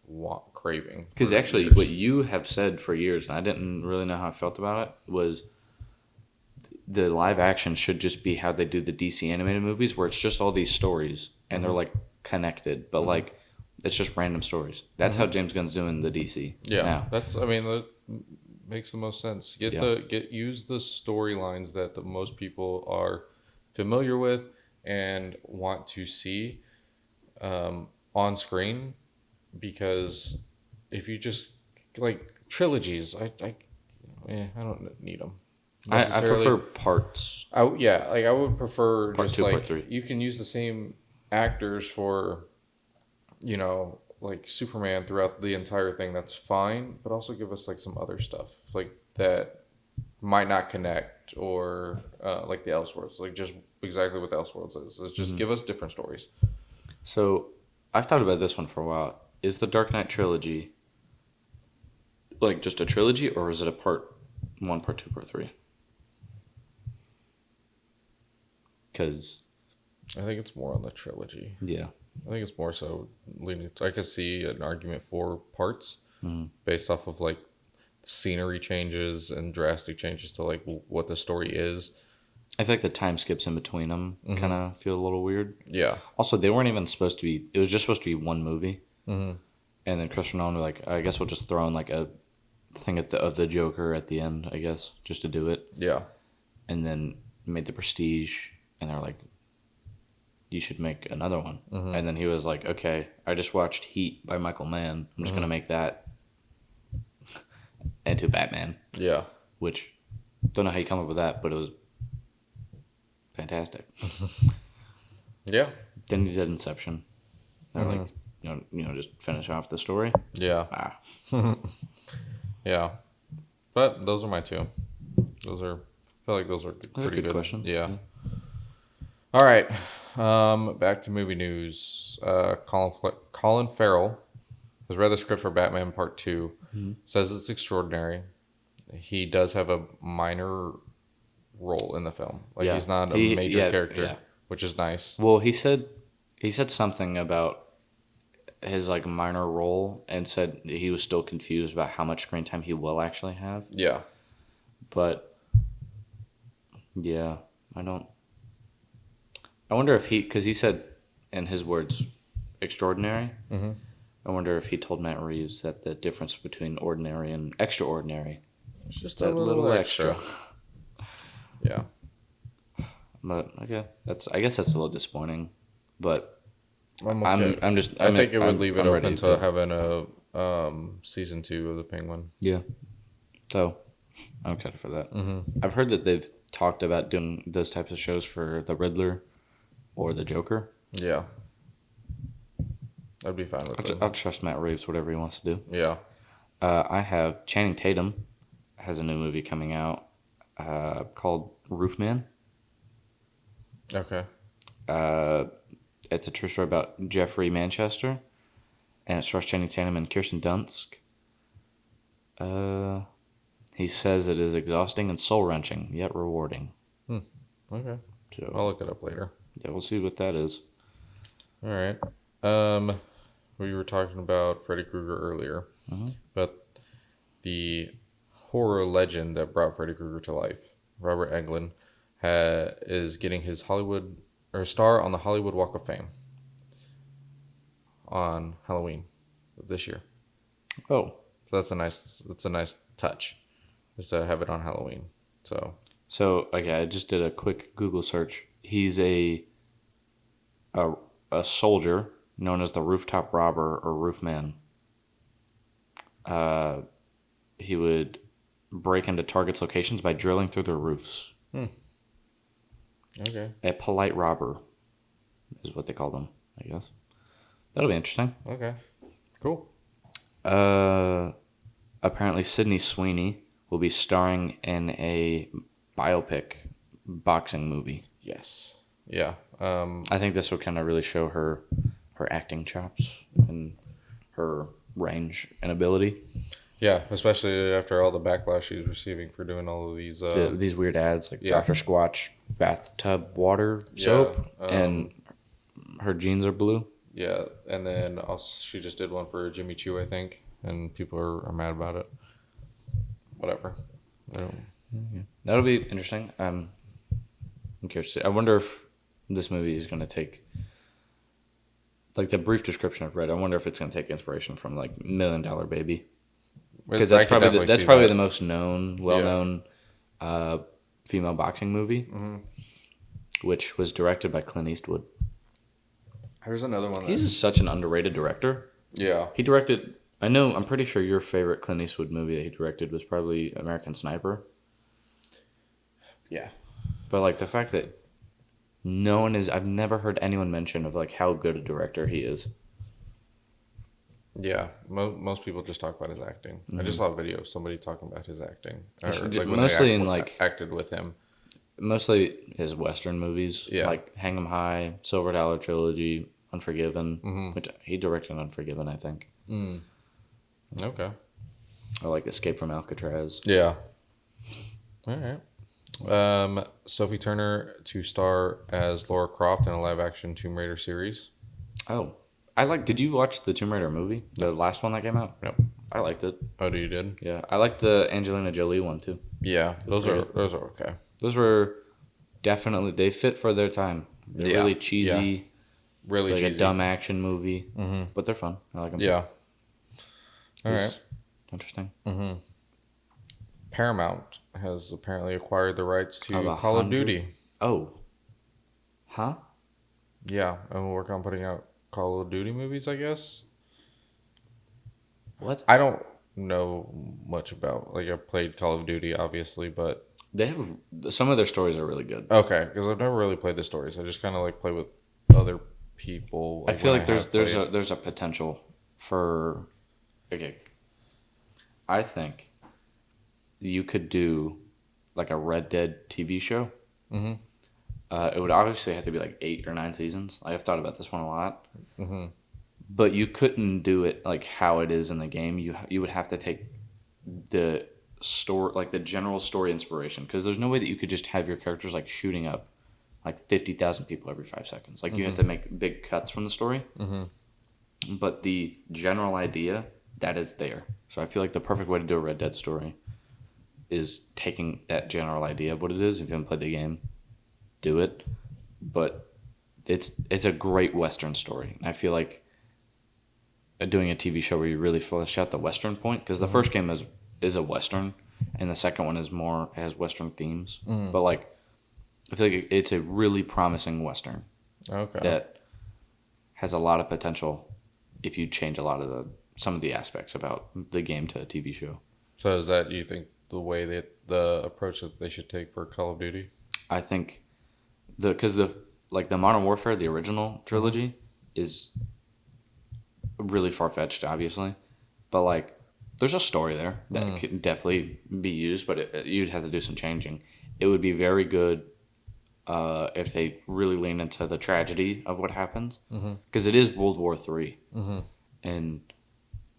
craving. Because for actually, years. what you have said for years, and I didn't really know how I felt about it, was the live action should just be how they do the DC animated movies, where it's just all these stories and they're like connected, but like it's just random stories. That's how James Gunn's doing the DC. Yeah, now. that makes the most sense. Use the storylines that the most people are familiar with and want to see on screen, because if you just like trilogies, I don't need them. I prefer parts. I would prefer Part just two, like part three. you can use the same actors for, like Superman throughout the entire thing. That's fine, but also give us like some other stuff like that might not connect, or like the Elseworlds, like just exactly what the Elseworlds is. It's just give us different stories. So I've thought about this one for a while. Is the Dark Knight trilogy like just a trilogy, or is it a part 1, part 2, part 3? Because I think it's more on the trilogy. yeah, I think it's more so leaning. I could see an argument for parts based off of like scenery changes and drastic changes to like what the story is. I feel like the time skips in between them kind of feel a little weird. Yeah. Also, they weren't even supposed to be. It was just supposed to be one movie. And then Christopher Nolan was like, I guess we'll just throw in like a thing of the Joker at the end, I guess, just to do it. Yeah. And then made The Prestige, and they're like, you should make another one. And then he was like, okay, I just watched Heat by Michael Mann. I'm just going to make that into Batman. Yeah. Which, don't know how you come up with that, but it was fantastic. Yeah. Then he did Inception. They're like, just finish off the story. Yeah. Yeah. But those are my two. I feel like those are pretty good questions. Yeah. All right. Back to movie news. Colin Farrell has read the script for Batman Part 2. Says it's extraordinary. He does have a minor role in the film. Like he's not a major character, which is nice. Well, he said something about his like minor role and said he was still confused about how much screen time he will actually have. Yeah. But yeah, I wonder if because he said in his words, extraordinary. I wonder if he told Matt Reeves that the difference between ordinary and extraordinary It's just that a little extra. Yeah. But okay, I guess that's a little disappointing. But I'm okay. I think it would leave it open to having a season 2 of the Penguin. Yeah. So I'm excited for that. I've heard that they've talked about doing those types of shows for the Riddler or the Joker. Yeah. I'd be fine with it. I'll trust Matt Reeves, whatever he wants to do. Yeah. I have Channing Tatum has a new movie coming out called Roofman. Okay. Uh, it's a true story about Jeffrey Manchester, and it stars Channing Tatum and Kirsten Dunst. He says it is exhausting and soul wrenching, yet rewarding. Okay. I'll So look it up later. yeah, we'll see what that is. All right. We were talking about Freddy Krueger earlier, but the horror legend that brought Freddy Krueger to life, Robert Englund, is getting his Hollywood or star on the Hollywood Walk of Fame on Halloween this year. Oh, So that's a nice touch, is to have it on Halloween. so okay, I just did a quick Google search. He's a a soldier known as the rooftop robber or roofman. Uh, he would break into targets' locations by drilling through their roofs. Okay. A polite robber is what they call them, I guess. That'll be interesting. Okay. Cool. Apparently, Sydney Sweeney will be starring in a biopic boxing movie. Yes. Yeah. I think this will kind of really show her acting chops and her range and ability. Yeah, especially after all the backlash she's receiving for doing all of these. These weird ads like yeah. Dr. Squatch bathtub water soap and her jeans are blue. Yeah, and then also she just did one for Jimmy Choo, I think, and people are mad about it. Whatever. That'll be interesting. I'm curious to see. I wonder if this movie is going to take, like the brief description I've read, I wonder if it's going to take inspiration from like $1 Million Baby. Because that's probably the most well-known female boxing movie, which was directed by Clint Eastwood. Here's another one. He's such an underrated director. Yeah. He directed, I'm pretty sure your favorite Clint Eastwood movie that he directed was probably American Sniper. Yeah. But like the fact that I've never heard anyone mention of like how good a director he is. Yeah, most people just talk about his acting. I just saw a video of somebody talking about his acting. Or like mostly acted with him. Mostly his Western movies, Yeah. like Hang 'em High, Silver Dollar Trilogy, Unforgiven, which he directed Unforgiven, I think. Okay. Or like Escape from Alcatraz. Yeah. All right. Sophie Turner to star as Laura Croft in a live-action Tomb Raider series. Oh, did you watch the Tomb Raider movie? The last one that came out? Nope. I liked it. Oh, you did? Yeah, I liked the Angelina Jolie one too. Yeah, those are okay. Those were definitely, they fit for their time. They're really cheesy. Really like cheesy. A dumb action movie. But they're fun. I like them. Yeah. All right. Interesting. Paramount has apparently acquired the rights to Of Call of Duty. Oh. Huh? Yeah, and we'll work on putting out Call of Duty movies, I guess. What? I don't know much about, like, I've played Call of Duty, obviously, but... They have, some of their stories are really good. Okay, because I've never really played the stories. I just kind of, like, play with other people. I feel like there's a potential for... Okay. I think you could do, like, a Red Dead TV show. It would obviously have to be, like, 8 or 9 seasons. I've thought about this one a lot. But you couldn't do it, like, how it is in the game. You would have to take the story, like, the general story inspiration. Because there's no way that you could just have your characters, like, shooting up, like, 50,000 people every 5 seconds. Like, you have to make big cuts from the story. But the general idea, that is there. So I feel like the perfect way to do a Red Dead story is taking that general idea of what it is. If you haven't played the game, do it. But it's a great Western story. I feel like doing a TV show where you really flesh out the Western point, because the first game is a Western, and the second one has Western themes. But like, I feel like it's a really promising Western. Okay. That has a lot of potential if you change a lot of some of the aspects about the game to a TV show. So is that, you think, the approach that they should take for Call of Duty? I think because the Modern Warfare, the original trilogy, is really far-fetched, obviously, but like there's a story there that could definitely be used, but you'd have to do some changing. It would be very good if they really lean into the tragedy of what happens, because it is World War III, and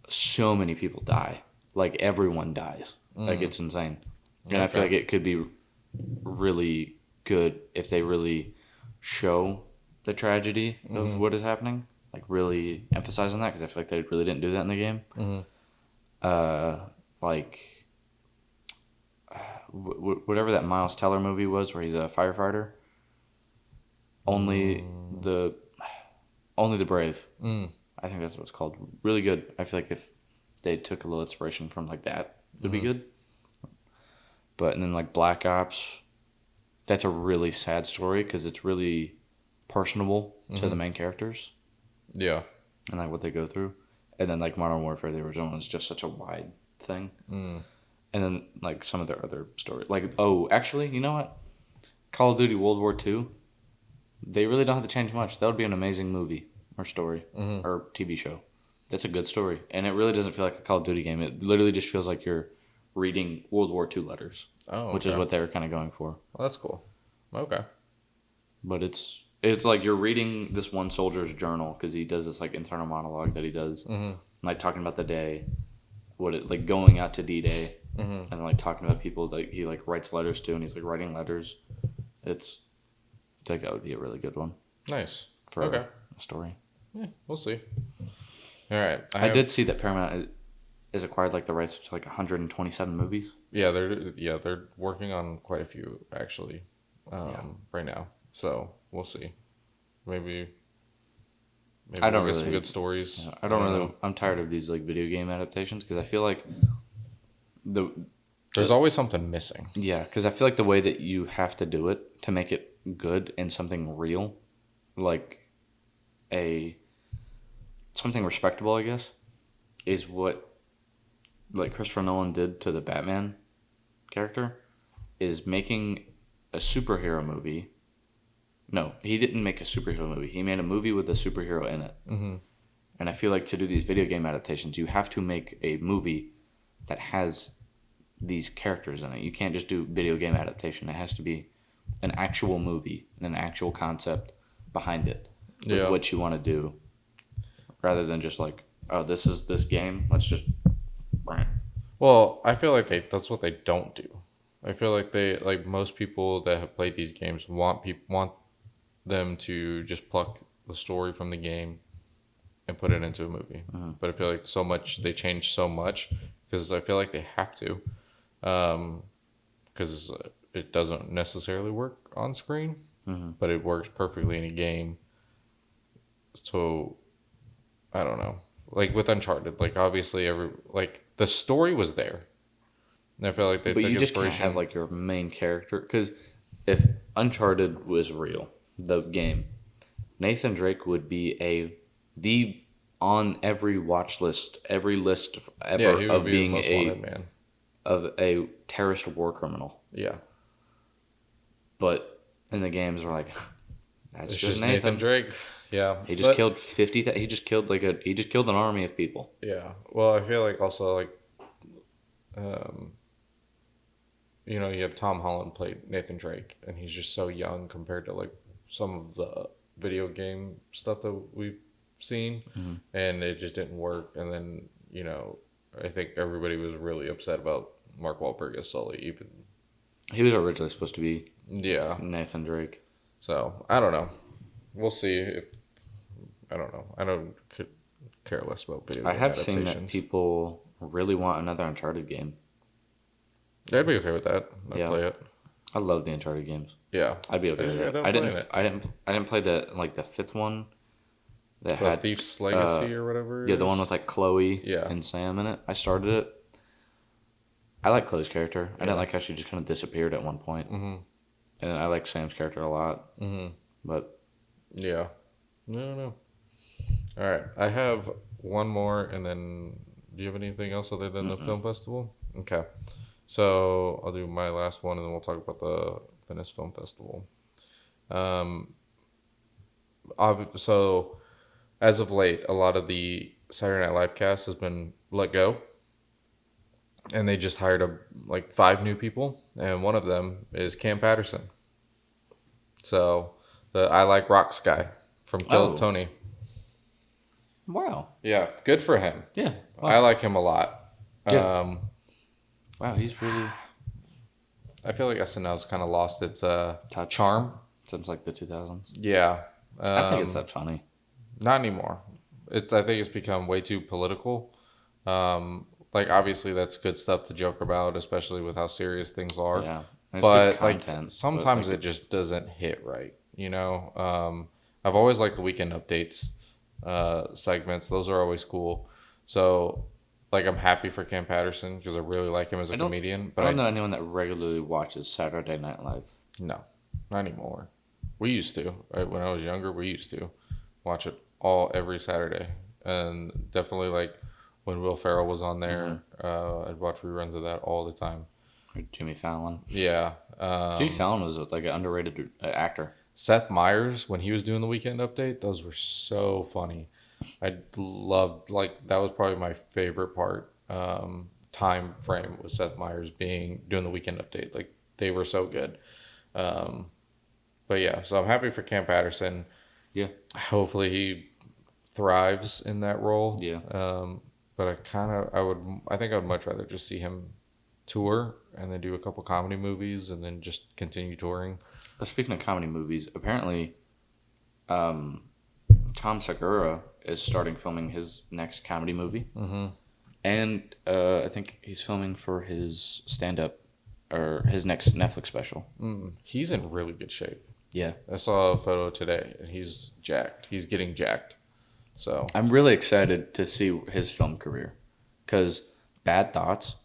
so many people die. Like everyone dies. Like it's insane, and I feel like it could be really good if they really show the tragedy of what is happening, like really emphasizing that, because I feel like they really didn't do that in the game. Like whatever that Miles Teller movie was, where he's a firefighter. Only the Only the Brave. I think that's what it's called. Really good. I feel like if they took a little inspiration from like that, it would be good. But and then like Black Ops, that's a really sad story because it's really personable to the main characters. Yeah. And like what they go through. And then like Modern Warfare, the original one, is just such a wide thing. And then like some of their other stories, like actually, you know what? Call of Duty World War II. They really don't have to change much. That would be an amazing movie or story or TV show. That's a good story, and it really doesn't feel like a Call of Duty game. It literally just feels like you're reading World War II letters, which is what they were kind of going for. Well, that's cool. Okay. But it's like you're reading this one soldier's journal because he does this like internal monologue that he does, like talking about the day, like going out to D-Day, and like talking about people that he like writes letters to, and he's like writing letters. I think that would be a really good one. Nice. For a story. Yeah, we'll see. All right. I did see that Paramount is acquired like the rights to like 127 movies. Yeah, they're working on quite a few actually, right now. So we'll see. Maybe I don't we'll get really some good stories. Yeah, I don't really. I'm tired of these like video game adaptations because I feel like there's always something missing. Yeah, because I feel like the way that you have to do it to make it good and something real, like something respectable, I guess, is what like Christopher Nolan did to the Batman character, is making a superhero movie. No, he didn't make a superhero movie. He made a movie with a superhero in it. And I feel like to do these video game adaptations, you have to make a movie that has these characters in it. You can't just do video game adaptation. It has to be an actual movie and an actual concept behind it with what you want to do, rather than just like, oh, this is this game. Let's just. Well, I feel like that's what they don't do. I feel like most people that have played these games want them to just pluck the story from the game and put it into a movie. But I feel like they change so much because I feel like they have to, because it doesn't necessarily work on screen, but it works perfectly in a game. So I don't know. Like with Uncharted, like obviously the story was there. And I feel like they took you just inspiration. Can't have like your main character, because if Uncharted was real, the game, Nathan Drake would be on every watch list, every list ever of being a terrorist war criminal. Yeah. But in the games, we're like, it's just Nathan Drake. Yeah. He just killed 50. He just killed an army of people. Yeah. Well, I feel like also like, you have Tom Holland played Nathan Drake, and he's just so young compared to like some of the video game stuff that we've seen, and it just didn't work. And then I think everybody was really upset about Mark Wahlberg as Sully. Even he was originally supposed to be Nathan Drake. So I don't know. We'll see. I don't know. I don't care less about video game adaptations. Seen that people really want another Uncharted game. Yeah, I'd be okay with that. I'd play it. I love the Uncharted games. Yeah, I'd be okay with it. I didn't play the fifth one. That had Thief's Legacy or whatever. The one with like Chloe and Sam in it. I started it. I like Chloe's character. I didn't like how she just kind of disappeared at one point. And I like Sam's character a lot. But yeah, I don't know. All right, I have one more, and then do you have anything else other than the film festival? Okay, so I'll do my last one, and then we'll talk about the Venice Film Festival. So as of late, a lot of the Saturday Night Live cast has been let go, and they just hired 5 new people, and one of them is Cam Patterson. So the I Like Rocks guy from Kill Oh. Tony. Wow. Yeah, good for him. Yeah. I Wow. like him a lot. Yeah. Wow. He's really I feel like SNL's kind of lost its touch charm. since like the 2000s. Yeah. I don't think it's that funny. Not anymore. I think it's become way too political. Like obviously that's good stuff to joke about, especially with how serious things are. Yeah. And it's good But like content. But sometimes like it just doesn't hit right. You know, I've always liked the weekend updates segments. Those are always cool. So like I'm happy for Cam Patterson because I really like him as a comedian. I But don't know anyone that regularly watches Saturday Night Live. no, not anymore. We used to. Right? When I was younger, we used to watch it every Saturday, and definitely like when Will Ferrell was on there, I'd watch reruns of that all the time. Or Jimmy Fallon. Yeah, Jimmy Fallon was like an underrated actor. Seth Meyers when he was doing the weekend update, those were so funny. I loved like that was probably my favorite part. Time frame was Seth Meyers doing the weekend update. Like they were so good. Um, but yeah, so I'm happy for Cam Patterson. Yeah. Hopefully he thrives in that role. Yeah. But I think I would much rather just see him tour and then do a couple comedy movies and then just continue touring. Speaking of comedy movies, apparently Tom Segura is starting filming his next comedy movie. Mm-hmm. And I think he's filming for his stand-up or his next Netflix special. He's in really good shape. Yeah. I saw a photo today and he's jacked. He's getting jacked. So I'm really excited to see his film career because Bad Thoughts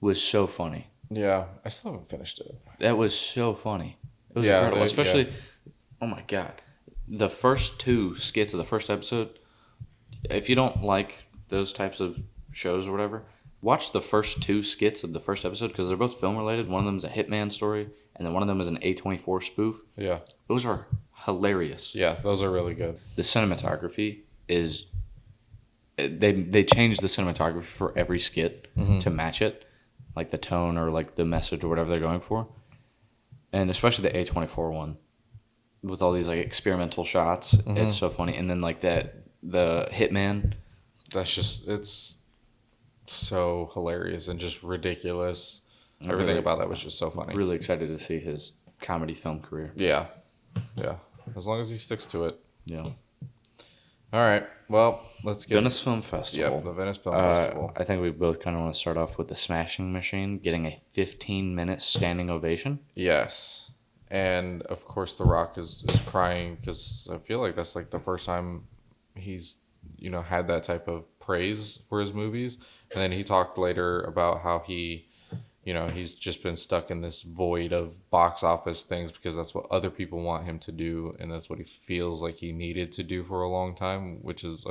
was so funny. yeah, I still haven't finished it. That was so funny. It was Yeah, incredible. Especially, yeah. oh my God. The first two skits of the first episode, if you don't like those types of shows or whatever, watch the first two skits of the first episode because they're both film related. One of them is a Hitman story, and then one of them is an A24 spoof. Yeah. Those are hilarious. Yeah, those are really good. The cinematography is they changed the cinematography for every skit to match it, like the tone or like the message or whatever they're going for, and especially the A24 one with all these like experimental shots. It's so funny, and then like the Hitman. It's so hilarious and just ridiculous. Everything about that was just so funny. Really excited to see his comedy film career. Yeah. Yeah. As long as he sticks to it. Yeah. All right. Well, let's get Venice Film Festival. Yeah, the Venice Film Festival. I think we both kind of want to start off with the Smashing Machine getting a 15-minute standing ovation. Yes. And of course, The Rock is crying because I feel like that's like the first time he's, had that type of praise for his movies. And then he talked later about how he's just been stuck in this void of box office things because that's what other people want him to do. And that's what he feels like he needed to do for a long time, which is,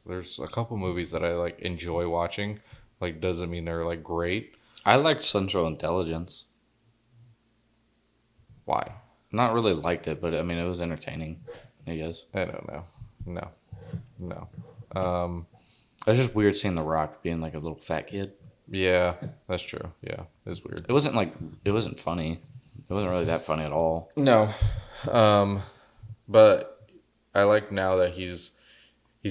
there's a couple movies that I like enjoy watching. Like, doesn't mean they're like great. I liked Central Intelligence. Why? Not really liked it, but I mean, it was entertaining, I guess. I don't know. No. It was just weird seeing The Rock being like a little fat kid. Yeah, that's true. Yeah, it's weird. It wasn't funny. It wasn't really that funny at all. No. But I like now that he's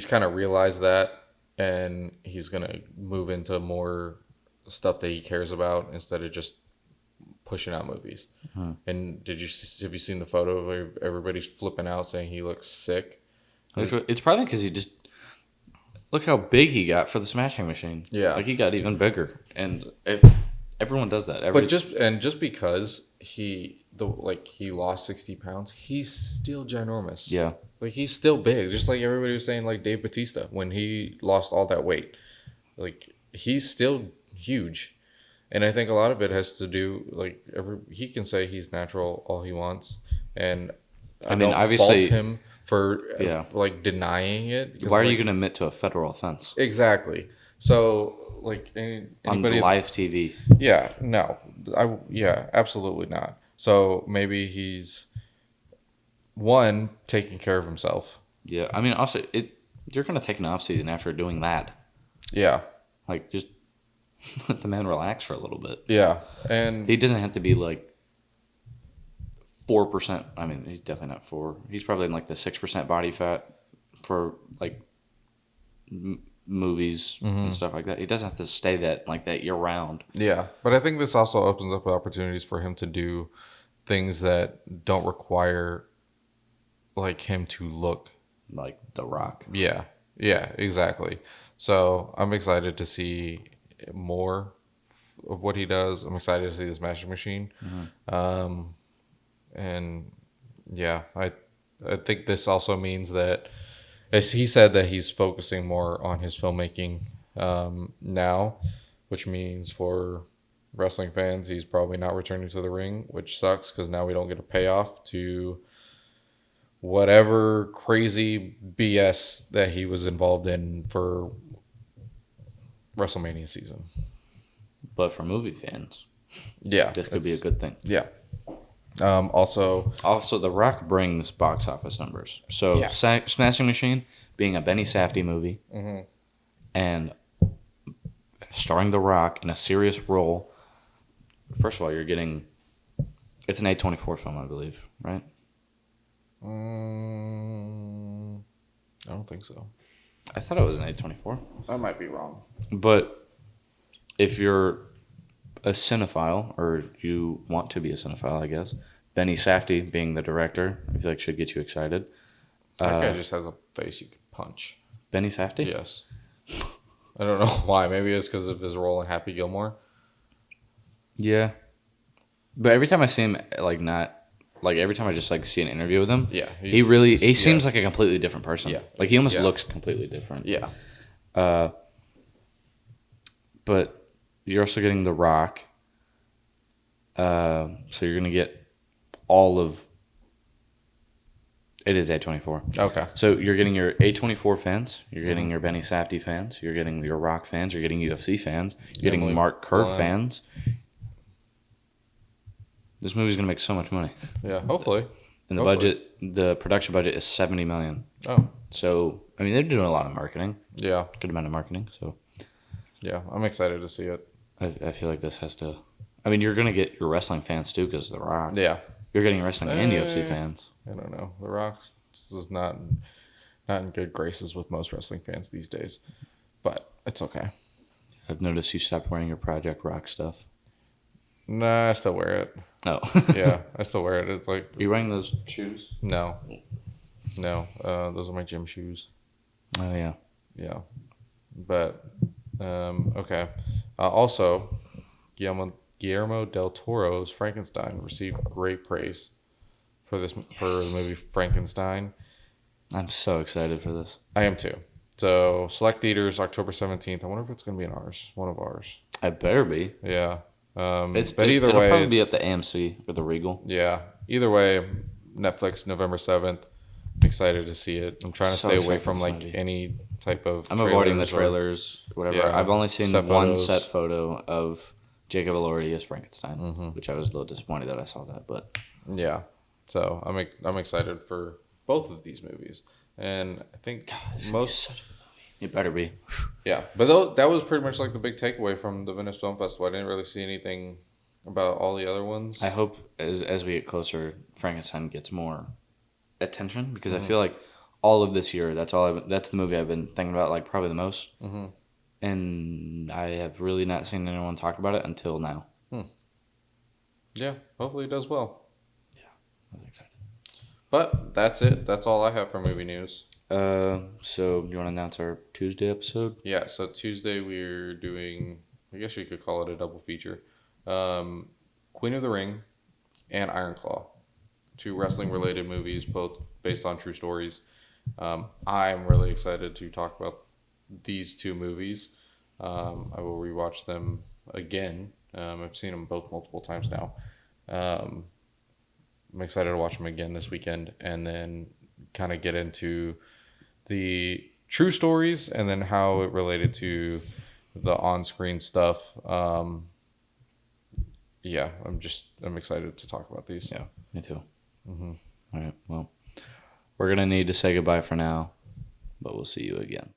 kind of realized that and he's going to move into more stuff that he cares about instead of just pushing out movies. And have you seen the photo of everybody's flipping out saying he looks sick? It's probably because he just look how big he got for the Smashing Machine. Yeah, like he got even bigger, and everyone does that. But just because he lost 60 pounds, he's still ginormous. Yeah, like he's still big, just like everybody was saying, like Dave Bautista when he lost all that weight, like he's still huge. And I think a lot of it has to do he can say he's natural all he wants, and I mean, obviously, fault him for denying it. Why are you going to admit to a federal offense? Exactly. So anybody on live TV? Yeah, no, absolutely not. So maybe he's taking care of himself. Yeah, I mean, also you're going to take an off season after doing that. Yeah, like just let the man relax for a little bit. Yeah, and he doesn't have to be like 4%. I mean, he's definitely not 4. He's probably in like the 6% body fat for like movies and stuff like that. He doesn't have to stay that year round. Yeah, but I think this also opens up opportunities for him to do things that don't require like him to look. Like The Rock. Yeah, yeah, exactly. So I'm excited to see more of what he does. I'm excited to see this Magic Machine. And yeah, I think this also means that, as he said, that he's focusing more on his filmmaking now, which means for wrestling fans, he's probably not returning to the ring, which sucks because now we don't get a payoff to whatever crazy BS that he was involved in for WrestleMania season. But for movie fans, Yeah, this could be a good thing. Yeah. Also, The Rock brings box office numbers. So, Yeah. Smashing Machine being a Benny Safdie movie and starring The Rock in a serious role. First of all, you're getting. It's an A24 film, I believe, right? I don't think so. I thought it was an A24. I might be wrong. But if you're a cinephile, or you want to be a cinephile, I guess, Benny Safdie being the director, I feel like should get you excited. That guy just has a face you could punch. Benny Safdie? Yes. I don't know why. Maybe it's because of his role in Happy Gilmore. Yeah. But every time I see him, every time I just see an interview with him, Yeah, he seems like a completely different person. Yeah. Like he almost looks completely different. Yeah. But you're also getting The Rock. So you're gonna get all of. It is A24. Okay. So you're getting your A24 fans, you're getting your Benny Safdie fans, you're getting your Rock fans, you're getting UFC fans, you're getting Emily Mark Kerr Blunt. fans. This movie's gonna make so much money. Yeah, hopefully. And the production budget is $70 million. Oh. So I mean, they're doing a lot of marketing. Yeah. Good amount of marketing. So Yeah, I'm excited to see it. I feel like this has to. I mean, you're gonna get your wrestling fans too, because The Rock. Yeah. You're getting wrestling and UFC fans. I don't know. The Rock is not in good graces with most wrestling fans these days, but it's okay. I've noticed you stopped wearing your Project Rock stuff. Nah, I still wear it. Oh. Yeah, I still wear it. It's like Are you wearing those shoes? no. Those are my gym shoes. Oh yeah. Yeah, but okay. Also, Guillermo del Toro's Frankenstein received great praise for the movie Frankenstein. I'm so excited for this. I am too. So select theaters October 17th. I wonder if it's gonna be in ours, one of ours. I better be. Yeah. But It'll probably be at the AMC or the Regal. Yeah. Either way, Netflix November 7th. Excited to see it. I'm trying to So stay away excited from for this movie. any type of. I'm avoiding the trailers trailers, whatever. Yeah, I've only seen set one photos. set photo of Jacob Elordi as Frankenstein, which I was a little disappointed that I saw that, but Yeah. So I'm excited for both of these movies, and I think most. it better be. Yeah, but that was pretty much like the big takeaway from the Venice Film Festival. I didn't really see anything about all the other ones. I hope as we get closer, Frankenstein gets more attention, because I feel like all of this year, that's the movie I've been thinking about probably the most, and I have really not seen anyone talk about it until now. Yeah, hopefully it does well. I was excited. But that's it. That's all I have for movie news. So you want to announce our Tuesday episode? Yeah, so Tuesday we're doing, I guess you could call it a double feature. Queen of the Ring and Iron Claw. 2 wrestling related movies, both based on true stories. I'm really excited to talk about these 2 movies. I will rewatch them again. I've seen them both multiple times now. I'm excited to watch them again this weekend, and then kind of get into the true stories and then how it related to the on-screen stuff. Yeah, I'm excited to talk about these. Yeah, me too. All right, well, we're going to need to say goodbye for now, but we'll see you again.